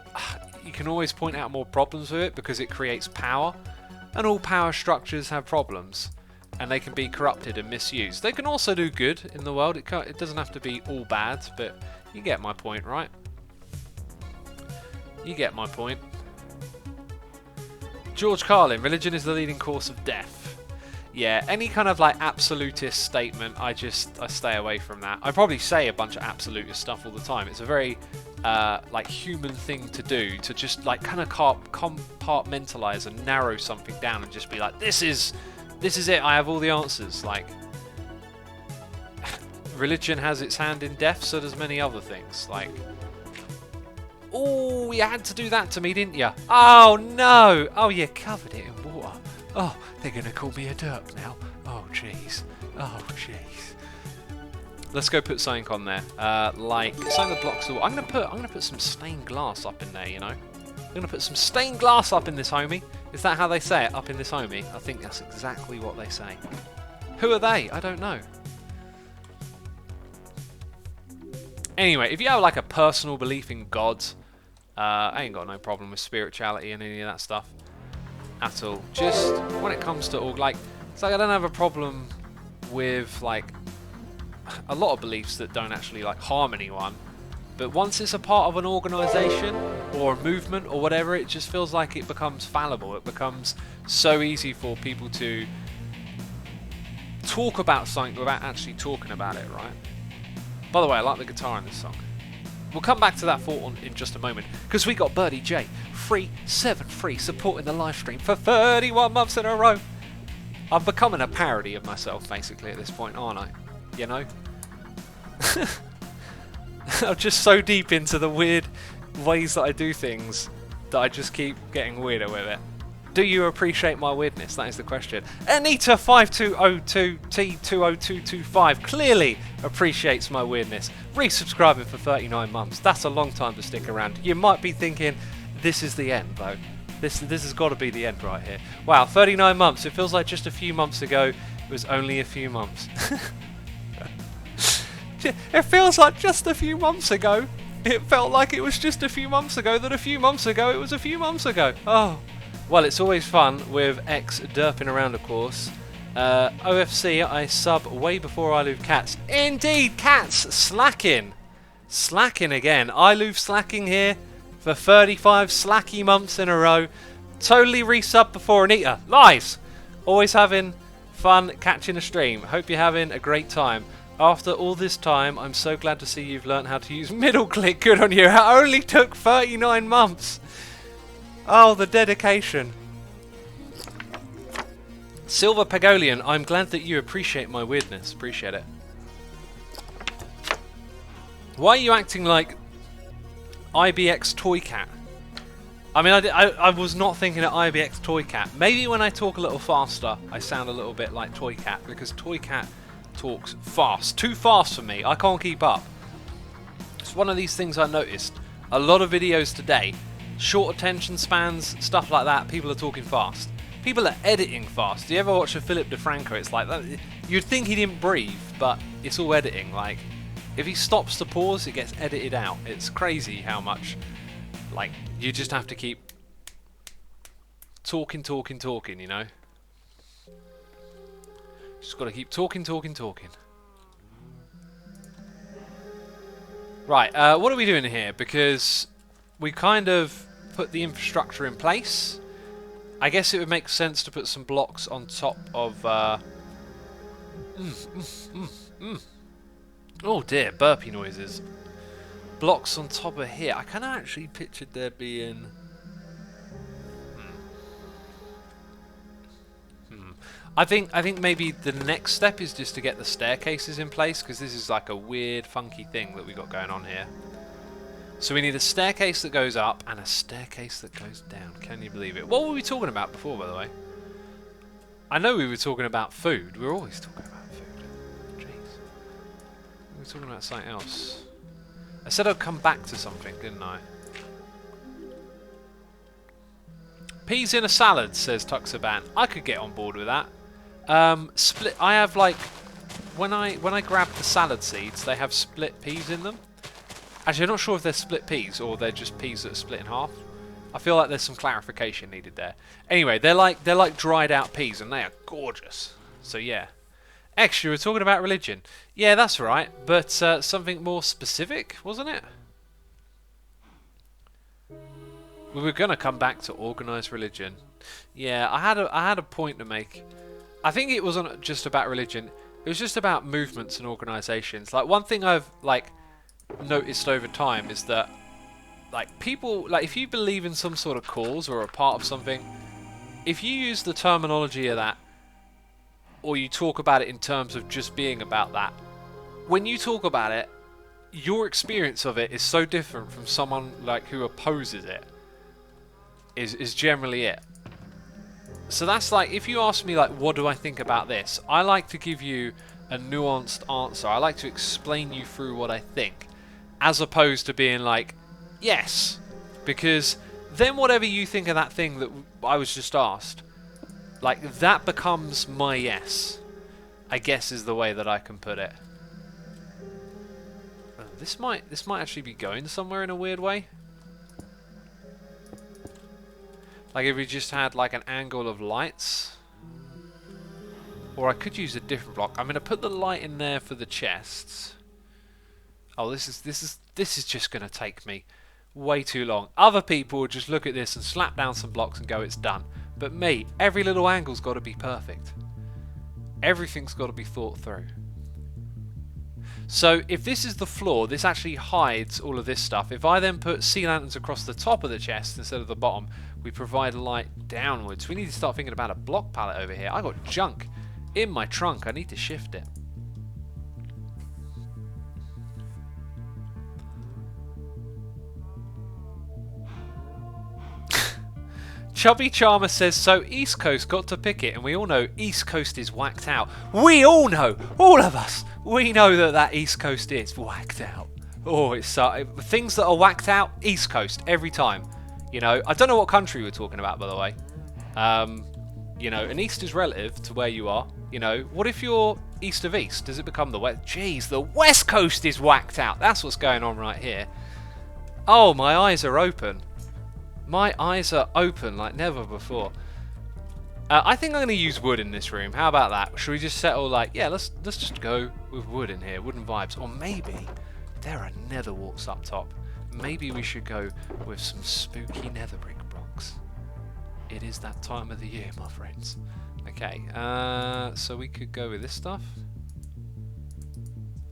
Speaker 1: you can always point out more problems with it because it creates power. and all power structures have problems, and they can be corrupted and misused. They can also do good in the world. It doesn't have to be all bad, but you get my point, right? You get my point. George Carlin, religion is the leading cause of death. Yeah, any kind of like absolutist statement, I stay away from that. I probably say a bunch of absolutist stuff all the time. It's a very like human thing to do, to just like kind of compartmentalize and narrow something down and just be like, this is it. I have all the answers. Like, religion has its hand in death, so does many other things. Like, oh, you had to do that to me, didn't you? Oh no! Oh, you covered it in water. Oh, they're gonna call me a derp now. Oh jeez. Oh jeez. Let's go put something on there. Like something that blocks the wall. I'm gonna put some stained glass up in there, you know. I'm gonna put some stained glass up in this homie. Is that how they say it? Up in this homie? I think that's exactly what they say. Who are they? I don't know. Anyway, if you have like a personal belief in God, I ain't got no problem with spirituality and any of that stuff at all. Just when it comes to all, like, it's like I don't have a problem with like a lot of beliefs that don't actually like harm anyone, but once it's a part of an organisation or a movement or whatever, it just feels like it becomes fallible. It becomes so easy for people to talk about something without actually talking about it, right? By the way, I like the guitar in this song. We'll come back to that thought in just a moment, because we got Birdie J 373 supporting the live stream for 31 months in a row. I'm becoming a parody of myself basically at this point, aren't I? You know? I'm just so deep into the weird ways that I do things that I just keep getting weirder with it. Do you appreciate my weirdness? That is the question. Anita5202T20225 clearly appreciates my weirdness. Resubscribing for 39 months. That's a long time to stick around. You might be thinking, this is the end though. This has got to be the end right here. Wow, 39 months. It feels like just a few months ago. It was only a few months. It feels like just a few months ago. It felt like it was just a few months ago that a few months ago it was a few months ago. Oh. Well, it's always fun with X derping around, of course. OFC, I sub way before I love cats. Indeed, cats slacking. Slacking again. I love slacking here for 35 slacky months in a row. Totally resub before Anita. Lies. Always having fun catching a stream. Hope you're having a great time. After all this time, I'm so glad to see you've learned how to use middle click. Good on you. It only took 39 months. Oh, the dedication. Silver Pagolian, I'm glad that you appreciate my weirdness. Appreciate it. Why are you acting like IBX Toy Cat? I mean, I was not thinking of IBX Toy Cat. Maybe when I talk a little faster, I sound a little bit like Toy Cat, because Toy Cat talks fast. Too fast for me. I can't keep up. It's one of these things I noticed. A lot of videos today, short attention spans, stuff like that, people are talking fast. People are editing fast. Do you ever watch a Philip DeFranco? It's like that. You'd think he didn't breathe, but it's all editing. Like, if he stops to pause, it gets edited out. It's crazy how much, like, you just have to keep talking, you know? Just got to keep talking. Right, what are we doing here? Because we kind of put the infrastructure in place. I guess it would make sense to put some blocks on top of... Oh dear, burpee noises. Blocks on top of here. I kind of actually pictured there being... I think maybe the next step is just to get the staircases in place, because this is like a weird, funky thing that we got going on here. So we need a staircase that goes up and a staircase that goes down. Can you believe it? What were we talking about before, by the way? I know we were talking about food. We're always talking about food. Jeez. We were talking about something else. I said I'd come back to something, didn't I? Peas in a salad, says Tuxaban. I could get on board with that. Split. I have like when I grab the salad seeds, they have split peas in them. Actually, I'm not sure if they're split peas or they're just peas that are split in half. I feel like there's some clarification needed there. Anyway, they're like dried out peas, and they are gorgeous. So yeah. X, you were talking about religion. Yeah, that's right, but something more specific, wasn't it? We were gonna come back to organised religion. Yeah, I had a point to make. I think it wasn't just about religion. It was just about movements and organisations. Like, one thing I've noticed over time is that people, if you believe in some sort of cause or a part of something, if you use the terminology of that, or you talk about it in terms of just being about that, when you talk about it, your experience of it is so different from someone who opposes it. Is generally it. So that's if you ask me what do I think about this, I like to give you a nuanced answer. I like to explain you through what I think, as opposed to being yes, because then whatever you think of that thing that I was just asked, that becomes my yes, I guess, is the way that I can put it. Oh, this might actually be going somewhere in a weird way. If we just had an angle of lights, or I could use a different block. I'm gonna put the light in there for the chests. Oh, this is just gonna take me way too long. Other people would just look at this and slap down some blocks and go, it's done. But me, every little angle's got to be perfect. Everything's got to be thought through. So if this is the floor, this actually hides all of this stuff. If I then put sea lanterns across the top of the chest instead of the bottom, we provide light downwards. We need to start thinking about a block palette over here. I got junk in my trunk. I need to shift it. Chubby Charmer says, so East Coast got to pick it, and we all know East Coast is whacked out. We all know, all of us, we know that East Coast is whacked out. Oh, it's things that are whacked out, East Coast, every time. You know, I don't know what country we're talking about, by the way. You know, and East is relative to where you are. You know, what if you're east of East? Does it become the West? Jeez, the West Coast is whacked out. That's what's going on right here. Oh, my eyes are open. My eyes are open like never before. I think I'm going to use wood in this room. How about that? Should we just settle yeah, let's just go with wood in here, wooden vibes. Or maybe there are nether walks up top. Maybe we should go with some spooky nether brick blocks. It is that time of the year, my friends. Okay, so we could go with this stuff.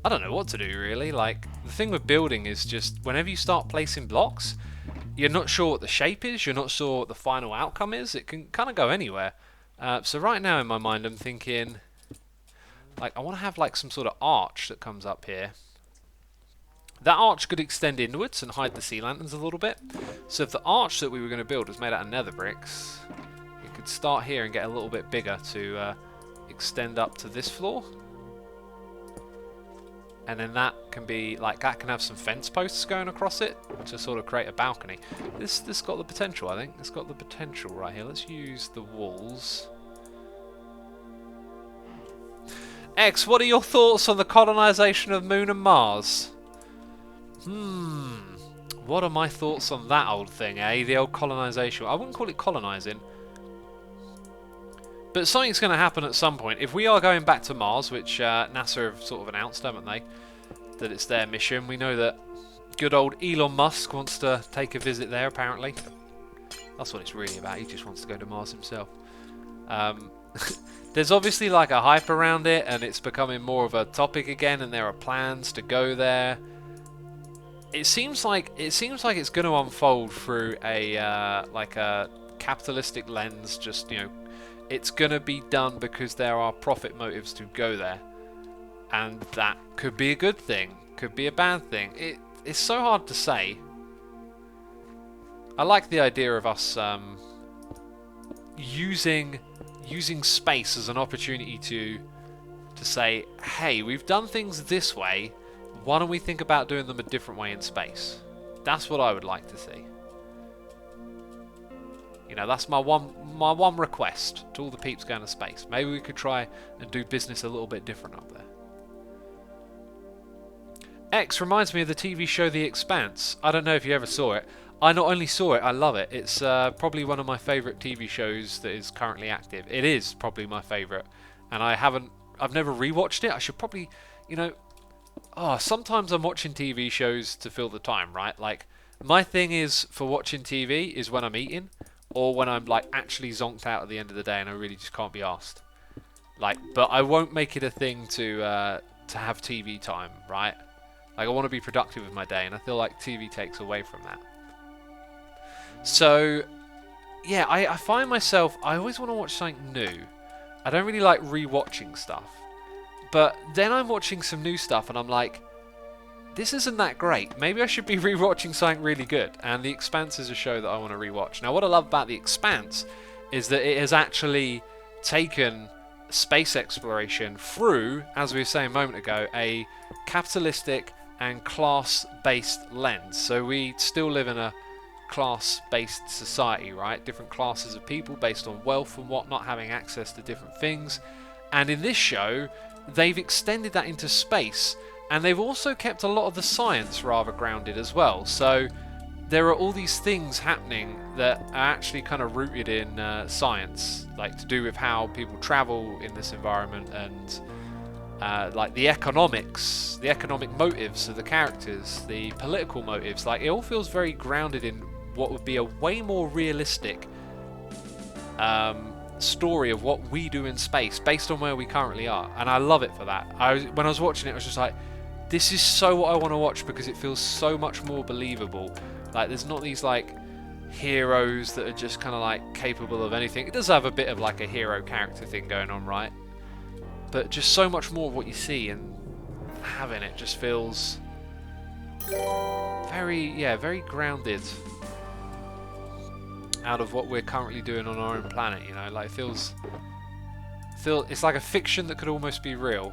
Speaker 1: I don't know what to do really. The thing with building is just whenever you start placing blocks, you're not sure what the shape is, you're not sure what the final outcome is. It can kind of go anywhere. So right now in my mind I'm thinking, I want to have some sort of arch that comes up here. That arch could extend inwards and hide the sea lanterns a little bit. So if the arch that we were going to build was made out of nether bricks, it could start here and get a little bit bigger to extend up to this floor. And then that can be that can have some fence posts going across it to sort of create a balcony. This got the potential, I think. It's got the potential right here. Let's use the walls. X, what are your thoughts on the colonization of Moon and Mars? What are my thoughts on that old thing, eh? The old colonization. I wouldn't call it colonizing. But something's going to happen at some point. If we are going back to Mars, which NASA have sort of announced, haven't they, that it's their mission. We know that good old Elon Musk wants to take a visit there, apparently. That's what it's really about. He just wants to go to Mars himself. There's obviously a hype around it, and it's becoming more of a topic again, and there are plans to go there. It seems like it's going to unfold through a a capitalistic lens. Just, you know, it's going to be done because there are profit motives to go there. And that could be a good thing, could be a bad thing. It's so hard to say. I like the idea of us using space as an opportunity to say, hey, we've done things this way, why don't we think about doing them a different way in space? That's what I would like to see. You know, that's my one request to all the peeps going to space. Maybe we could try and do business a little bit different up there. X reminds me of the TV show The Expanse. I don't know if you ever saw it. I not only saw it, I love it. It's probably one of my favourite TV shows that is currently active. It is probably my favourite, and I've never rewatched it. I should probably, you know, sometimes I'm watching TV shows to fill the time, right? Like, my thing is for watching TV is when I'm eating, or when I'm like actually zonked out at the end of the day and I really just can't be asked. Like, but I won't make it a thing to have TV time, right? Like, I want to be productive with my day, and I feel like TV takes away from that. So, yeah, I find myself, I always want to watch something new. I don't really like rewatching stuff. But then I'm watching some new stuff, and I'm like, this isn't that great. Maybe I should be rewatching something really good. And The Expanse is a show that I want to rewatch. Now, what I love about The Expanse is that it has actually taken space exploration through, as we were saying a moment ago, a capitalistic and class-based lens. So we still live in a class-based society, right? Different classes of people based on wealth and whatnot, having access to different things. And in this show, they've extended that into space, and they've also kept a lot of the science rather grounded as well. So there are all these things happening that are actually kind of rooted in science, like to do with how people travel in this environment, and like the economics, the economic motives of the characters, the political motives. Like, it all feels very grounded in what would be a way more realistic story of what we do in space based on where we currently are, and I love it for that. When I was watching it, I was just like, this is so what I want to watch, because it feels so much more believable. Like, there's not these like heroes that are just kind of like capable of anything. It does have a bit of like a hero character thing going on, right? But just so much more of what you see, and having it just feels very grounded out of what we're currently doing on our own planet, you know. Like, it's like a fiction that could almost be real.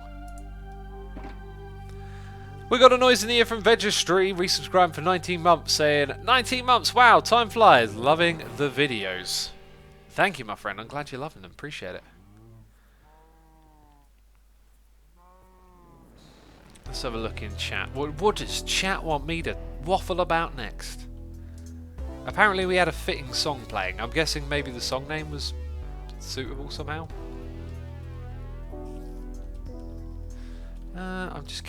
Speaker 1: We got a noise in the ear from Vegistry, resubscribing for 19 months, saying, 19 months, wow, time flies, loving the videos. Thank you, my friend, I'm glad you're loving them, appreciate it. Let's have a look in chat. What does chat want me to waffle about next? Apparently we had a fitting song playing. I'm guessing maybe the song name was suitable somehow.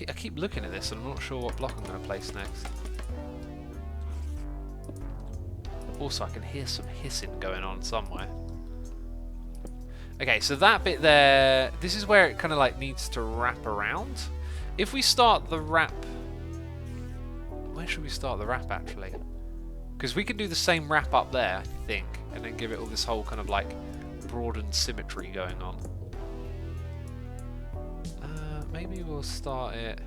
Speaker 1: I keep looking at this and I'm not sure what block I'm going to place next. Also, I can hear some hissing going on somewhere. Okay, so that bit there, this is where it kind of like needs to wrap around. If we start the wrap, where should we start the wrap actually? Because we can do the same wrap up there, I think, and then give it all this whole kind of like broadened symmetry going on. Maybe we'll start it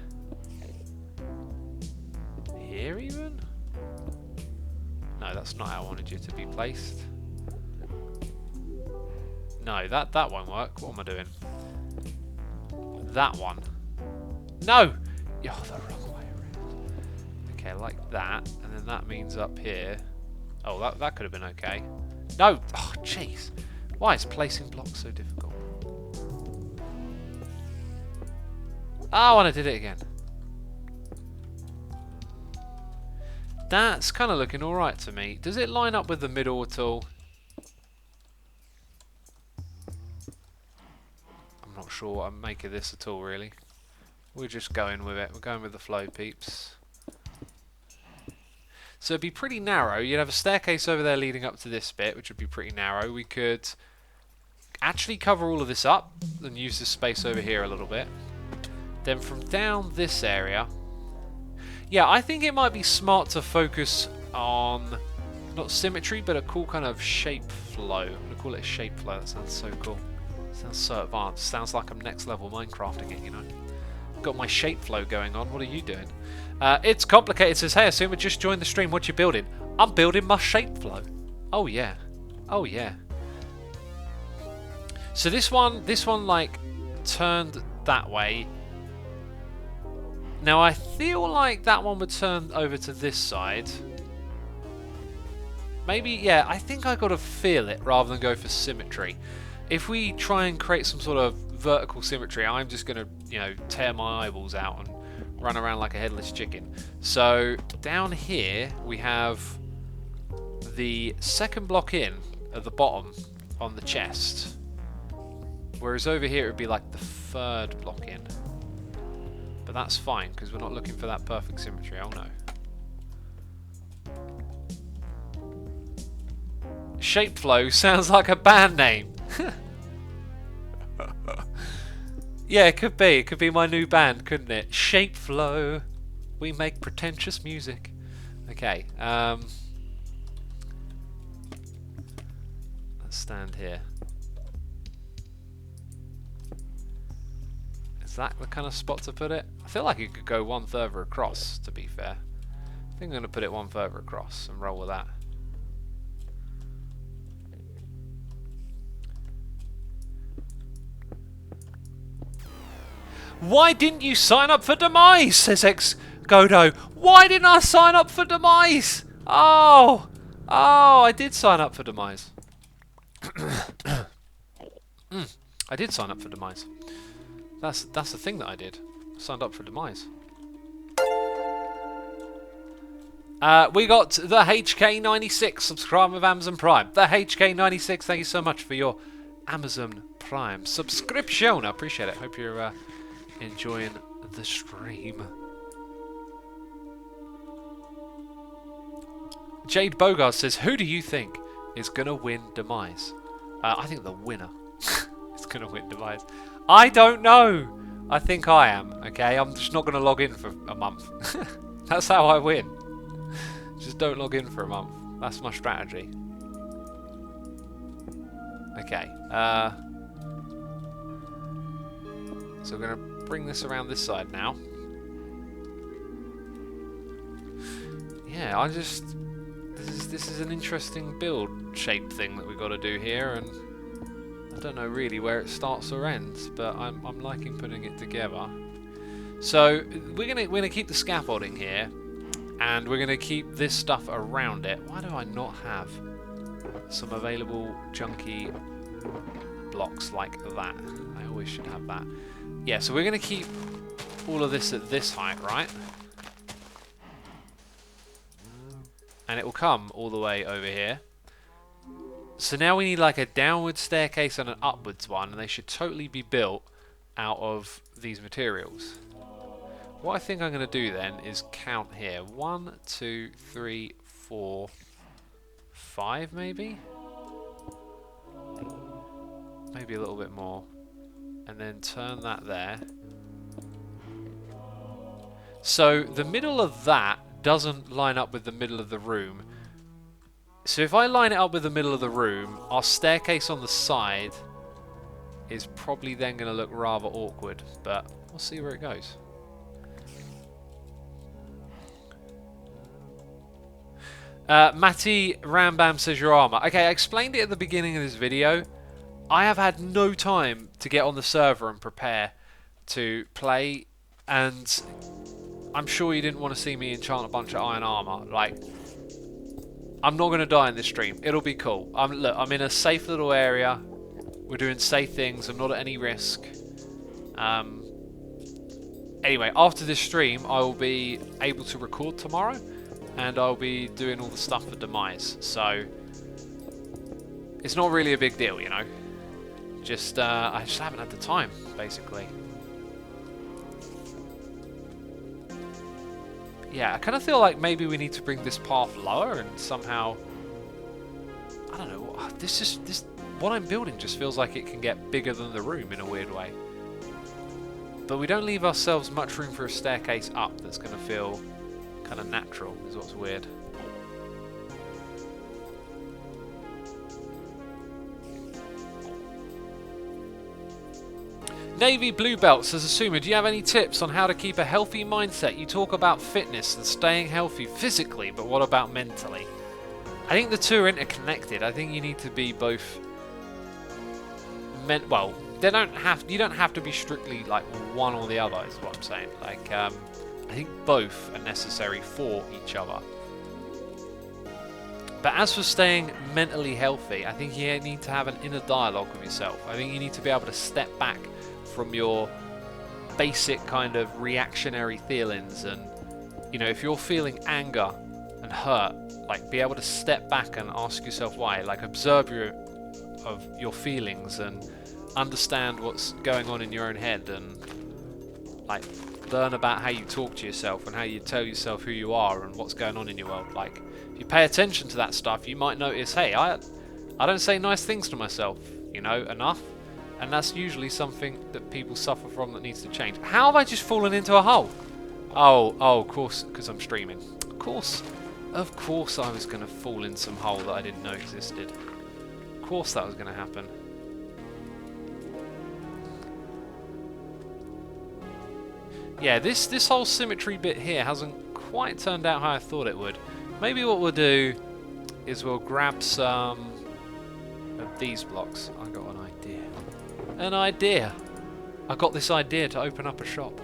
Speaker 1: here even? No, that's not how I wanted you to be placed. No, that won't work. What am I doing? That one. No! Oh, the wrong way around. Okay, like that, and then that means up here. Oh, that could have been okay. No! Oh, jeez. Why is placing blocks so difficult? Oh, and I did it again. That's kind of looking alright to me. Does it line up with the middle at all? I'm not sure what I'm making of this at all, really. We're just going with it. We're going with the flow, peeps. So it'd be pretty narrow. You'd have a staircase over there leading up to this bit, which would be pretty narrow. We could actually cover all of this up and use this space over here a little bit. Then from down this area, yeah, I think it might be smart to focus on not symmetry, but a cool kind of shape flow. I'm going to call it a shape flow. That sounds so cool. Sounds so advanced. Sounds like I'm next level Minecrafting it, you know. Got my shape flow going on. What are you doing? It's complicated. It says, hey, I assume we just joined the stream. What you building? I'm building my shape flow. Oh yeah. Oh yeah. So this one like turned that way. Now I feel like that one would turn over to this side. Maybe, yeah, I think I got to feel it rather than go for symmetry. If we try and create some sort of vertical symmetry, I'm just going to, you know, tear my eyeballs out and run around like a headless chicken. So down here we have the second block in at the bottom on the chest. Whereas over here it would be like the third block in. But that's fine, because we're not looking for that perfect symmetry. Oh no. Shapeflow sounds like a band name. Yeah, it could be. It could be my new band, couldn't it? Shapeflow. We make pretentious music. Okay. Let's stand here. Is that the kind of spot to put it? I feel like it could go one further across, to be fair. I think I'm going to put it one further across and roll with that. Why didn't you sign up for Demise? Says Godo. Why didn't I sign up for Demise? Oh, I did sign up for Demise. I did sign up for Demise. That's the thing that I did. I signed up for Demise. We got the HK96 subscriber with Amazon Prime. The HK96, thank you so much for your Amazon Prime subscription. I appreciate it. Hope you're enjoying the stream. Jade Bogart says, who do you think is going to win Demise? I think the winner is going to win Demise. I don't know. I think I am, okay? I'm just not going to log in for a month. That's how I win. Just don't log in for a month. That's my strategy. Okay. So we're going to bring this around this side now. Yeah, this is an interesting build shape thing that we've got to do here, and I don't know really where it starts or ends, but I'm liking putting it together. So we're gonna keep the scaffolding here, and we're gonna keep this stuff around it. Why do I not have some available junky blocks like that? I always should have that. Yeah, so we're gonna keep all of this at this height, right? And it will come all the way over here. So now we need like a downward staircase and an upwards one, and they should totally be built out of these materials. What I think I'm going to do then is count here. 1, 2, 3, 4, 5 maybe? Maybe a little bit more. And then turn that there. So the middle of that doesn't line up with the middle of the room. So if I line it up with the middle of the room, our staircase on the side is probably then going to look rather awkward, but we'll see where it goes. Matty Rambam says your armor. Okay, I explained it at the beginning of this video. I have had no time to get on the server and prepare to play, and I'm sure you didn't want to see me enchant a bunch of iron armor. Like, I'm not going to die in this stream. It'll be cool. Look, I'm in a safe little area. We're doing safe things. I'm not at any risk. Anyway, after this stream, I will be able to record tomorrow, and I'll be doing all the stuff for Demise. So it's not really a big deal, you know. Just I just haven't had the time, basically. Yeah, I kind of feel like maybe we need to bring this path lower and somehow, I don't know, what I'm building just feels like it can get bigger than the room in a weird way. But we don't leave ourselves much room for a staircase up that's going to feel kind of natural, is what's weird. Navy Blue Belt says, Asuma, do you have any tips on how to keep a healthy mindset? You talk about fitness and staying healthy physically, but what about mentally? I think the two are interconnected. I think you need to be both well, you don't have to be strictly like one or the other, is what I'm saying. Like, I think both are necessary for each other. But as for staying mentally healthy, I think you need to have an inner dialogue with yourself. I think you need to be able to step back from your basic kind of reactionary feelings, and you know, if you're feeling anger and hurt, Like, be able to step back and ask yourself why. Like, observe your feelings and understand what's going on in your own head, and like learn about how you talk to yourself and how you tell yourself who you are and what's going on in your world. Like, if you pay attention to that stuff, you might notice, hey, I don't say nice things to myself, you know, enough. And that's usually something that people suffer from that needs to change. How have I just fallen into a hole? Oh, of course, because I'm streaming. Of course I was going to fall in some hole that I didn't know existed. Of course that was going to happen. Yeah, this whole symmetry bit here hasn't quite turned out how I thought it would. Maybe what we'll do is we'll grab some of these blocks. I got an idea. An idea! I got this idea to open up a shop.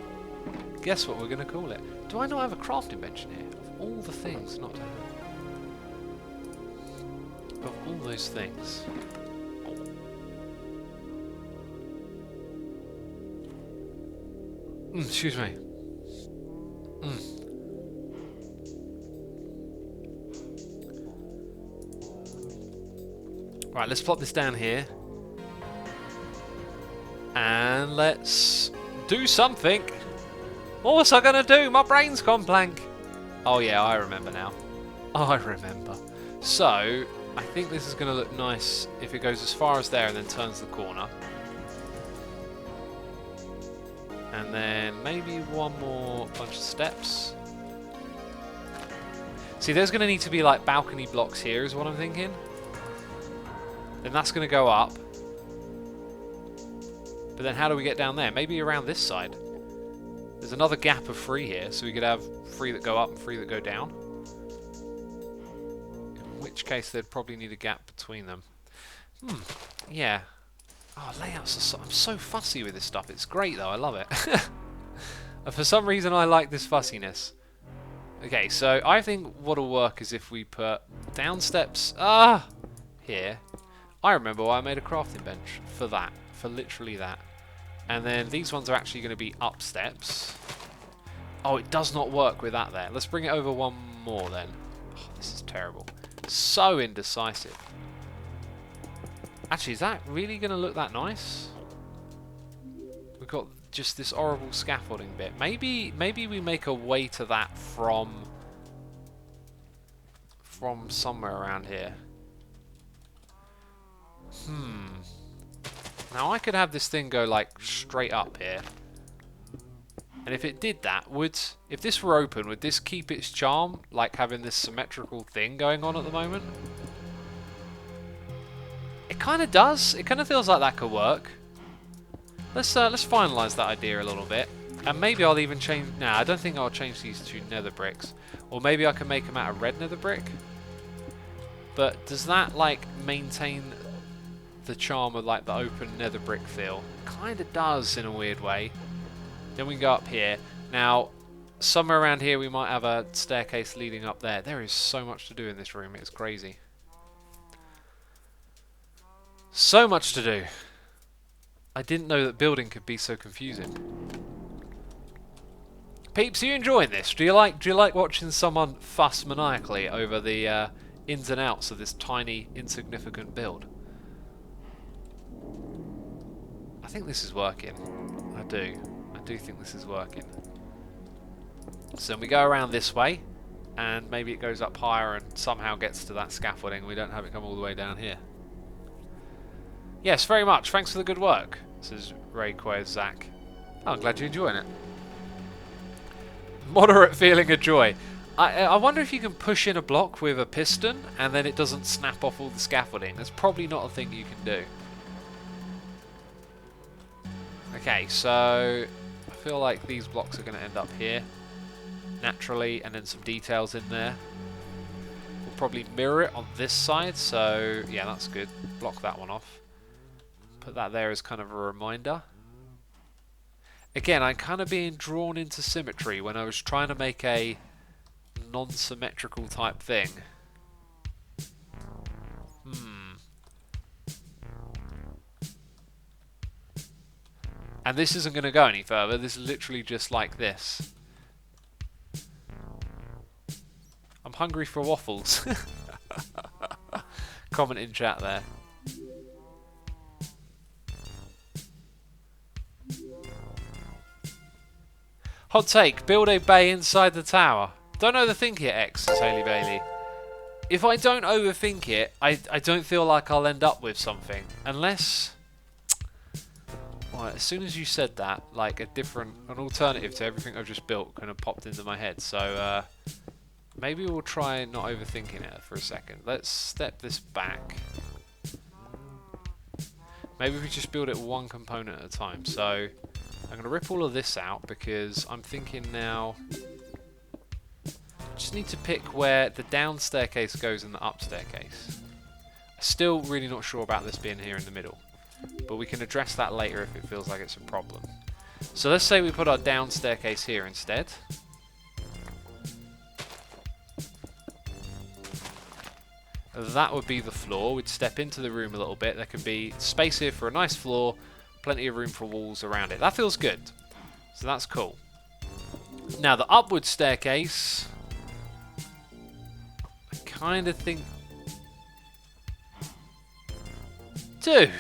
Speaker 1: Guess what we're going to call it? Do I not have a crafting bench in here? Of all the things not to have. Of all those things. Excuse me. Right, let's plop this down here. And let's do something. What was I going to do? My brain's gone blank. Oh yeah, I remember now. I remember. So, I think this is going to look nice if it goes as far as there and then turns the corner. And then maybe one more bunch of steps. See, there's going to need to be like balcony blocks here is what I'm thinking. Then that's going to go up. But then how do we get down there? Maybe around this side. There's another gap of 3 here, so we could have 3 that go up and 3 that go down. In which case they'd probably need a gap between them. Yeah. Oh, layouts are so... I'm so fussy with this stuff. It's great though, I love it. And for some reason I like this fussiness. Okay, so I think what'll work is if we put down steps... here. I remember why I made a crafting bench. For that. For literally that. And then these ones are actually going to be up steps. Oh, it does not work with that there. Let's bring it over one more then. Oh, this is terrible. So indecisive. Actually, is that really going to look that nice? We've got just this horrible scaffolding bit. Maybe we make a way to that from somewhere around here. Now I could have this thing go like straight up here. And if it did that, if this were open, would this keep its charm, like having this symmetrical thing going on at the moment? It kind of does. It kind of feels like that could work. Let's finalise that idea a little bit. And maybe I'll even change... Nah, I don't think I'll change these to nether bricks. Or maybe I can make them out of red nether brick. But does that, like, maintain the charm of, like, the open nether brick feel? Kind of does, in a weird way. Then we can go up here. Now, somewhere around here we might have a staircase leading up there. There is so much to do in this room. It's crazy. So much to do. I didn't know that building could be so confusing. Peeps, are you enjoying this? Do you like watching someone fuss maniacally over the ins and outs of this tiny, insignificant build? I think this is working. I do think this is working. So we go around this way, and maybe it goes up higher and somehow gets to that scaffolding. We don't have it come all the way down here. Yes, very much. Thanks for the good work, says Rayquaza Zach. Oh, I'm glad you're enjoying it. Moderate feeling of joy. I wonder if you can push in a block with a piston and then it doesn't snap off all the scaffolding. That's probably not a thing you can do. Okay, so I feel like these blocks are going to end up here naturally, and then some details in there. We'll probably mirror it on this side, so yeah, that's good. Block that one off. Put that there as kind of a reminder. Again, I'm kind of being drawn into symmetry when I was trying to make a non-symmetrical type thing. And this isn't going to go any further. This is literally just like this. I'm I'm hungry for waffles. Comment in chat there. Hot take, build a bay inside the tower. Don't overthink it, X, says Hailey Bailey. If I don't overthink it, I don't feel like I'll end up with something. Unless... Well, as soon as you said that, like an alternative to everything I've just built kind of popped into my head. So, maybe we'll try not overthinking it for a second. Let's step this back. Maybe we just build it one component at a time. So, I'm going to rip all of this out because I'm thinking now... Just need to pick where the down staircase goes and the up staircase. Still really not sure about this being here in the middle, but we can address that later if it feels like it's a problem. So let's say we put our down staircase here instead. That would be the floor. We'd step into the room a little bit. There can be space here for a nice floor, plenty of room for walls around it. That feels good. So that's cool. Now the upward staircase... kind of think... Dude!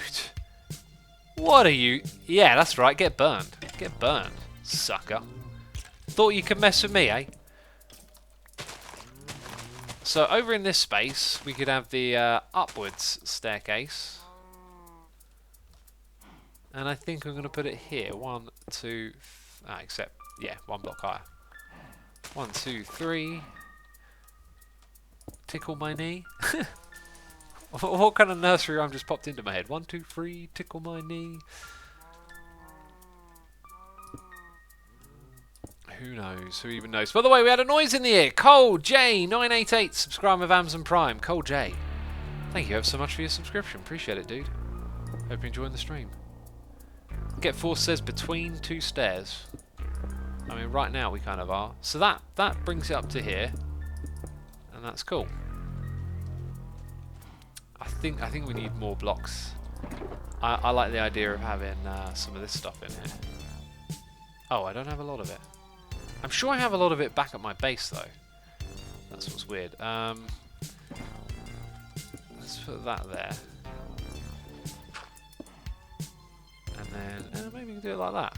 Speaker 1: What are you... Yeah, that's right, get burned. Get burned, sucker. Thought you could mess with me, eh? So over in this space, we could have the upwards staircase. And I think I'm going to put it here. 1, 2... except, yeah, one block higher. 1, 2, 3... Tickle my knee? What kind of nursery rhyme just popped into my head? 1, 2, 3, tickle my knee. Who knows? Who even knows? By the way, we had a noise in the ear. Cole J988 subscribe with Amazon Prime. Cole J, thank you ever so much for your subscription. Appreciate it, dude. Hope you're enjoying the stream. Get Force says between 2 stairs. I mean, right now we kind of are. So that brings it up to here. And that's cool. I think we need more blocks. I like the idea of having some of this stuff in here. Oh, I don't have a lot of it. I'm sure I have a lot of it back at my base though. That's what's weird. Let's put that there. And then maybe we can do it like that.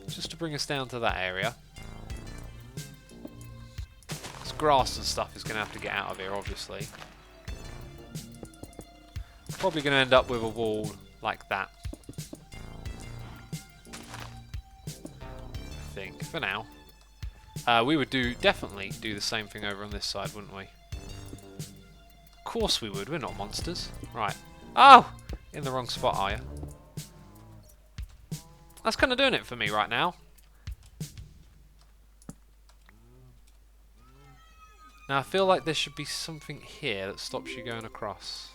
Speaker 1: Just to bring us down to that area. This grass and stuff is going to have to get out of here, obviously. Probably going to end up with a wall like that. I think, for now. We would definitely do the same thing over on this side, wouldn't we? Of course we would, we're not monsters. Right. Oh! In the wrong spot, are you? That's kind of doing it for me right now. Now I feel like there should be something here that stops you going across.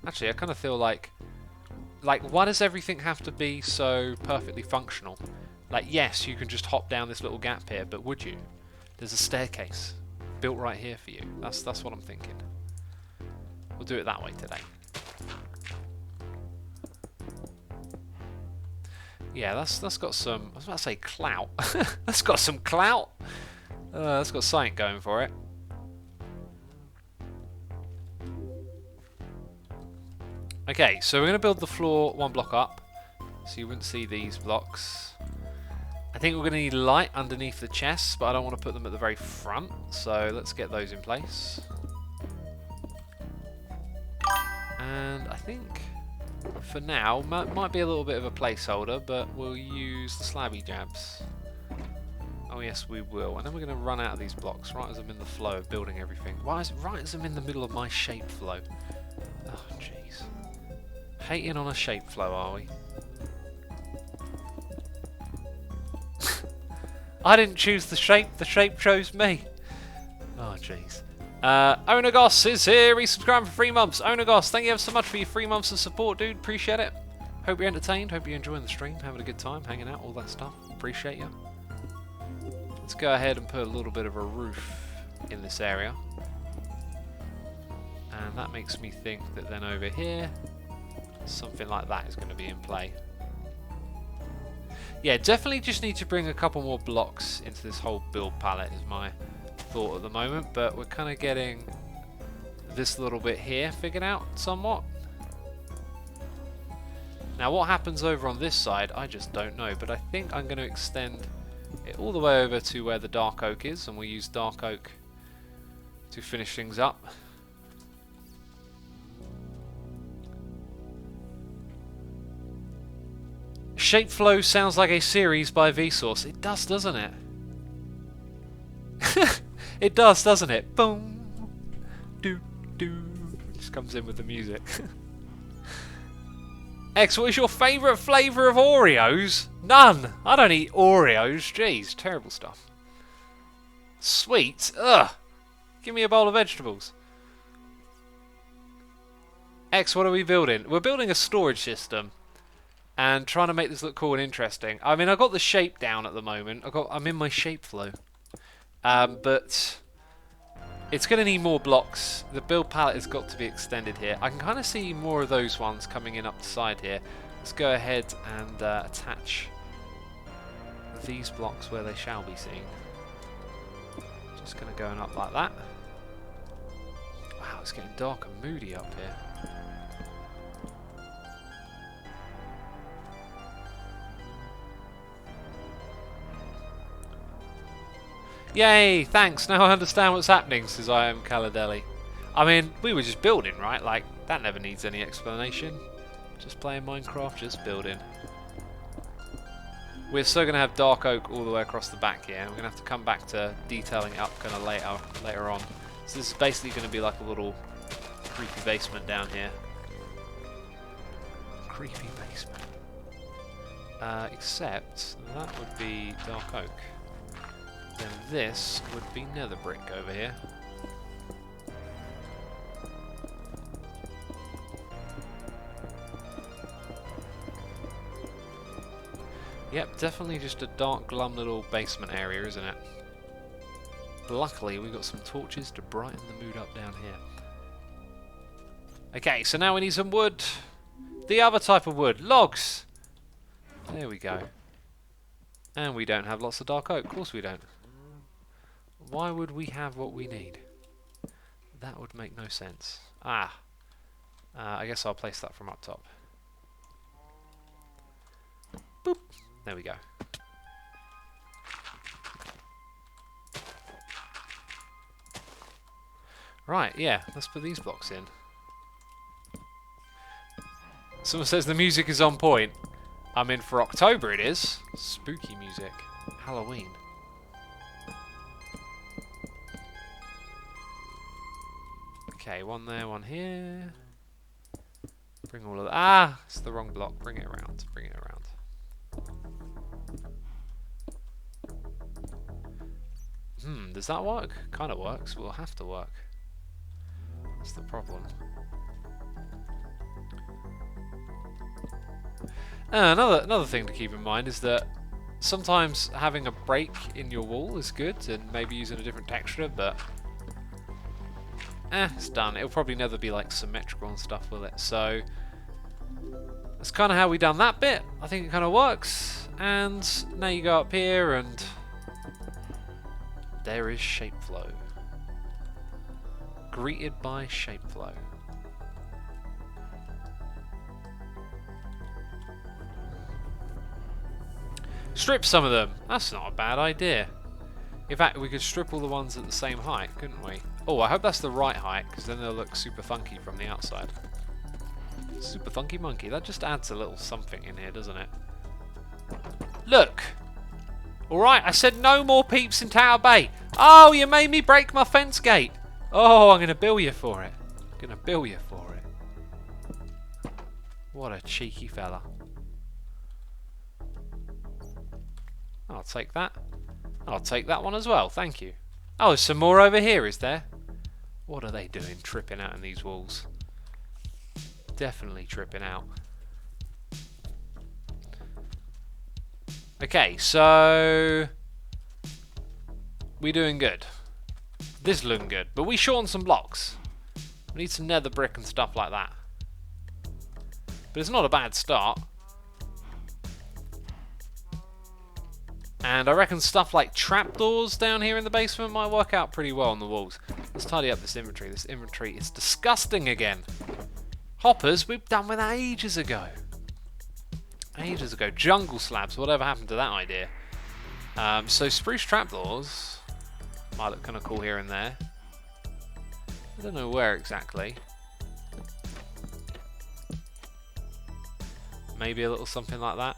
Speaker 1: Actually, I kind of feel like why does everything have to be so perfectly functional? Like, yes, you can just hop down this little gap here, but would you? There's a staircase built right here for you. That's what I'm thinking. We'll do it that way today. Yeah, that's got some... I was about to say clout. That's got some clout. That's got something going for it. Okay, so we're going to build the floor one block up, so you wouldn't see these blocks. I think we're going to need light underneath the chests, but I don't want to put them at the very front, so let's get those in place. And I think for now, might be a little bit of a placeholder, but we'll use the slabby jabs. Oh yes, we will. And then we're going to run out of these blocks right as I'm in the flow of building everything. Right as I'm in the middle of my shape flow. Oh, jeez. Hating on a shape flow, are we? I didn't choose the shape chose me. Oh, jeez. Onagos is here, resubscribing for 3 months. Onagos, thank you ever so much for your 3 months of support, dude. Appreciate it. Hope you're entertained, hope you're enjoying the stream, having a good time, hanging out, all that stuff. Appreciate you. Let's go ahead and put a little bit of a roof in this area. And that makes me think that then over here, something like that is going to be in play. Yeah, definitely just need to bring a couple more blocks into this whole build palette is my thought at the moment, but we're kind of getting this little bit here figured out somewhat. Now what happens over on this side, I just don't know, but I think I'm going to extend it all the way over to where the dark oak is, and we'll use dark oak to finish things up. Shapeflow sounds like a series by Vsauce. It does, doesn't it? It does, doesn't it? Boom, doo doo. Just comes in with the music. X, what is your favourite flavour of Oreos? None. I don't eat Oreos. Jeez, terrible stuff. Sweet. Ugh. Give me a bowl of vegetables. X, what are we building? We're building a storage system and trying to make this look cool and interesting. I mean, I've got the shape down at the moment. I'm in my shape flow. But it's going to need more blocks. The build palette has got to be extended here. I can kind of see more of those ones coming in up the side here. Let's go ahead and attach these blocks where they shall be seen. Just going to go up like that. Wow, it's getting dark and moody up here. Yay, thanks, now I understand what's happening, says I am Caladelli. I mean, we were just building, right? Like, that never needs any explanation. Just playing Minecraft, just building. We're still going to have dark oak all the way across the back here. We're going to have to come back to detailing it up kind of later on. So this is basically going to be like a little creepy basement down here. Creepy basement. Except that would be dark oak. Then this would be nether brick over here. Yep, definitely just a dark, glum little basement area, isn't it? Luckily, we've got some torches to brighten the mood up down here. Okay, so now we need some wood. The other type of wood, logs. There we go. And we don't have lots of dark oak. Of course we don't. Why would we have what we need? That would make no sense. I guess I'll place that from up top. Boop. There we go. Right, yeah, let's put these blocks in. Someone says the music is on point. I mean, for October it is. Spooky music. Halloween. Okay, one there, one here. Bring all of that. Ah, it's the wrong block. Bring it around. Bring it around. Does that work? Kind of works. Will have to work. That's the problem. Another thing to keep in mind is that sometimes having a break in your wall is good, and maybe using a different texture, but it's done. It'll probably never be like symmetrical and stuff, will it? So that's kind of how we done that bit. I think it kind of works. And now you go up here and there is Shapeflow. Greeted by Shapeflow. Strip some of them. That's not a bad idea. In fact, we could strip all the ones at the same height, couldn't we? Oh, I hope that's the right height, because then they'll look super funky from the outside. Super funky monkey. That just adds a little something in here, doesn't it? Look! Alright, I said no more peeps in Tower Bay. Oh, you made me break my fence gate. Oh, I'm going to bill you for it. I'm going to bill you for it. What a cheeky fella. I'll take that. I'll take that one as well, thank you. Oh, there's some more over here, is there? What are they doing, tripping out in these walls? Definitely tripping out. Okay, so we're doing good. This is looking good, but we shorten some blocks. We need some nether brick and stuff like that. But it's not a bad start. And I reckon stuff like trapdoors down here in the basement might work out pretty well on the walls. Let's tidy up this inventory. This inventory is disgusting again. Hoppers, we've done with that ages ago. Ages ago. Jungle slabs, whatever happened to that idea? So spruce trapdoors might look kind of cool here and there. I don't know where exactly. Maybe a little something like that.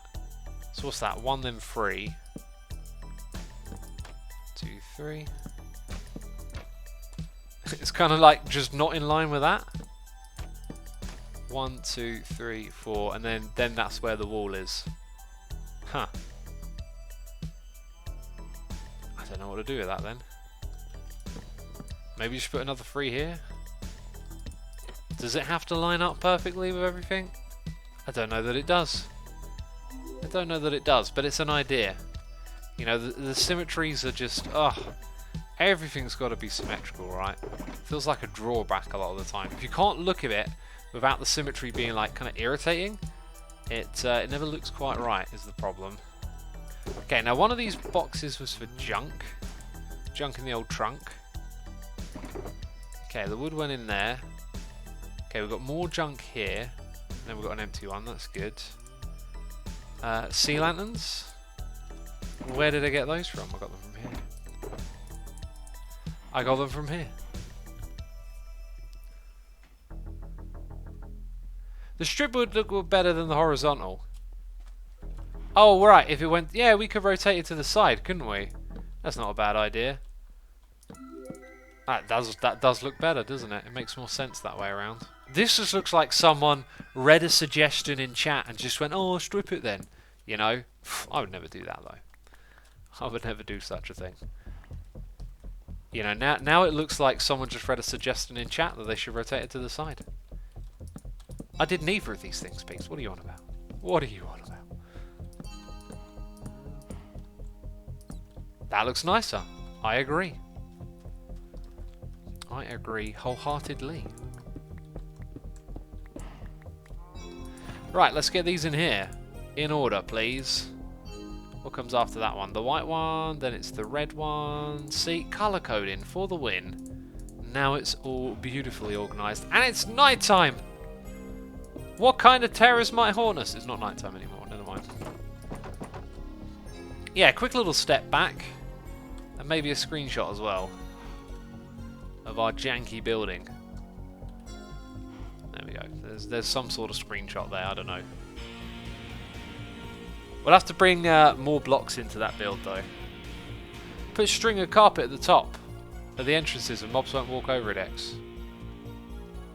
Speaker 1: So what's that? 1 then 3. 2, 3. It's kind of like just not in line with that. 1, 2, 3, 4, and then that's where the wall is. Huh. I don't know what to do with that then. Maybe you should put another 3 here. Does it have to line up perfectly with everything? I don't know that it does. I don't know that it does, but it's an idea. You know, the symmetries are just, everything's got to be symmetrical, right? Feels like a drawback a lot of the time. If you can't look at it without the symmetry being like kind of irritating, it never looks quite right, is the problem. Okay, now one of these boxes was for junk in the old trunk. Okay, the wood went in there. Okay, we've got more junk here. Then we've got an empty one, that's good. Sea lanterns. Where did I get those from? I got them from here. I got them from here. The strip would look better than the horizontal. Oh, right, if it went... Yeah, we could rotate it to the side, couldn't we? That's not a bad idea. That does look better, doesn't it? It makes more sense that way around. This just looks like someone read a suggestion in chat and just went, oh, strip it then. You know? I would never do that, though. I would never do such a thing. You know, now it looks like someone just read a suggestion in chat that they should rotate it to the side. I did neither of these things, Peace. What are you on about? What are you on about? That looks nicer. I agree. I agree wholeheartedly. Right, let's get these in here. In order, please. What comes after that one? The white one, then it's the red one. See, colour coding for the win. Now it's all beautifully organised. And it's night time! What kind of terrors might haunt us? It's not night time anymore, never mind. Yeah, quick little step back. And maybe a screenshot as well. Of our janky building. There we go. There's some sort of screenshot there, I don't know. We'll have to bring more blocks into that build though. Put string of carpet at the top. At the entrances and mobs won't walk over it, X.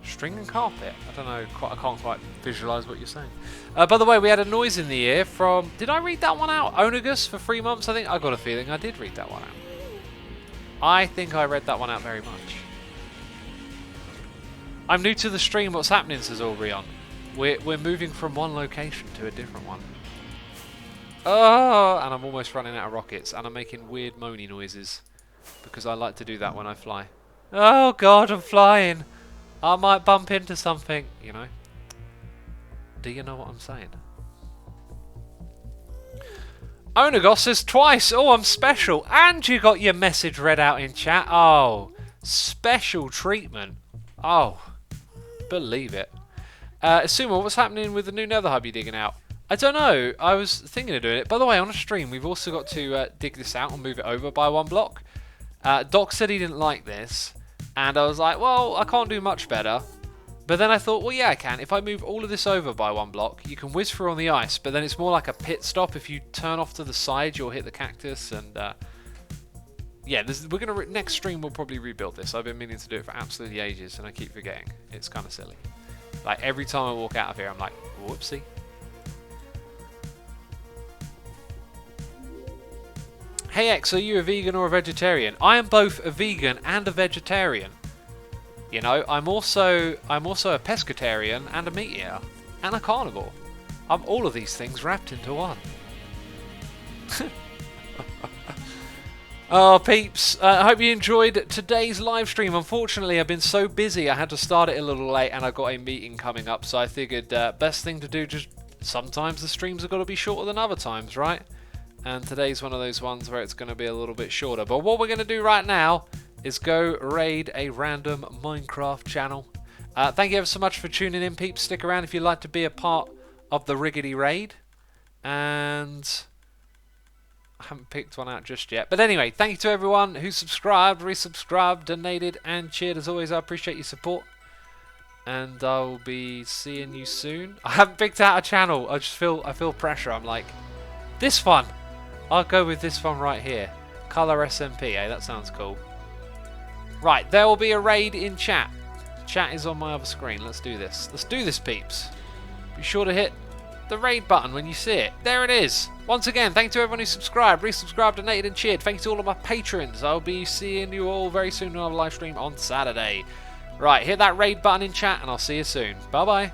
Speaker 1: String and carpet? I don't know, I can't quite visualise what you're saying. By the way, we had a noise in the ear from... Did I read that one out? Onagus for 3 months, I think? I got a feeling I did read that one out. I think I read that one out very much. I'm new to the stream, what's happening, says Aubryon. We're moving from one location to a different one. Oh, and I'm almost running out of rockets, and I'm making weird moany noises. Because I like to do that when I fly. Oh god, I'm flying! I might bump into something, you know. Do you know what I'm saying? Onagos says twice, oh I'm special, and you got your message read out in chat. Oh, special treatment. Oh, believe it. Sumo, what's happening with the new nether hub you're digging out? I don't know, I was thinking of doing it. By the way, on a stream we've also got to dig this out and move it over by 1 block. Doc said he didn't like this. And I was like, well, I can't do much better. But then I thought, well, yeah, I can. If I move all of this over by 1 block, you can whiz through on the ice, but then it's more like a pit stop. If you turn off to the side, you'll hit the cactus. And yeah, we're gonna next stream we'll probably rebuild this. I've been meaning to do it for absolutely ages, and I keep forgetting. It's kind of silly. Like every time I walk out of here, I'm like, whoopsie. Hey X, are you a vegan or a vegetarian? I am both a vegan and a vegetarian. You know, I'm also a pescatarian and a meat eater and a carnivore. I'm all of these things wrapped into one. Oh peeps, I hope you enjoyed today's live stream. Unfortunately, I've been so busy I had to start it a little late and I got a meeting coming up, so I figured best thing to do, just sometimes the streams have got to be shorter than other times, right? And today's one of those ones where it's going to be a little bit shorter. But what we're going to do right now is go raid a random Minecraft channel. Thank you ever so much for tuning in, peeps. Stick around if you'd like to be a part of the Riggedy raid. And I haven't picked one out just yet. But anyway, thank you to everyone who subscribed, resubscribed, donated, and cheered. As always, I appreciate your support. And I'll be seeing you soon. I haven't picked out a channel. I feel pressure. I'm like, this one. I'll go with this one right here. Color SMP, that sounds cool. Right, there will be a raid in chat. Chat is on my other screen. Let's do this. Let's do this, peeps. Be sure to hit the raid button when you see it. There it is. Once again, thank you to everyone who subscribed, resubscribed, donated, and cheered. Thank you to all of my patrons. I'll be seeing you all very soon on our live stream on Saturday. Right, hit that raid button in chat, and I'll see you soon. Bye-bye.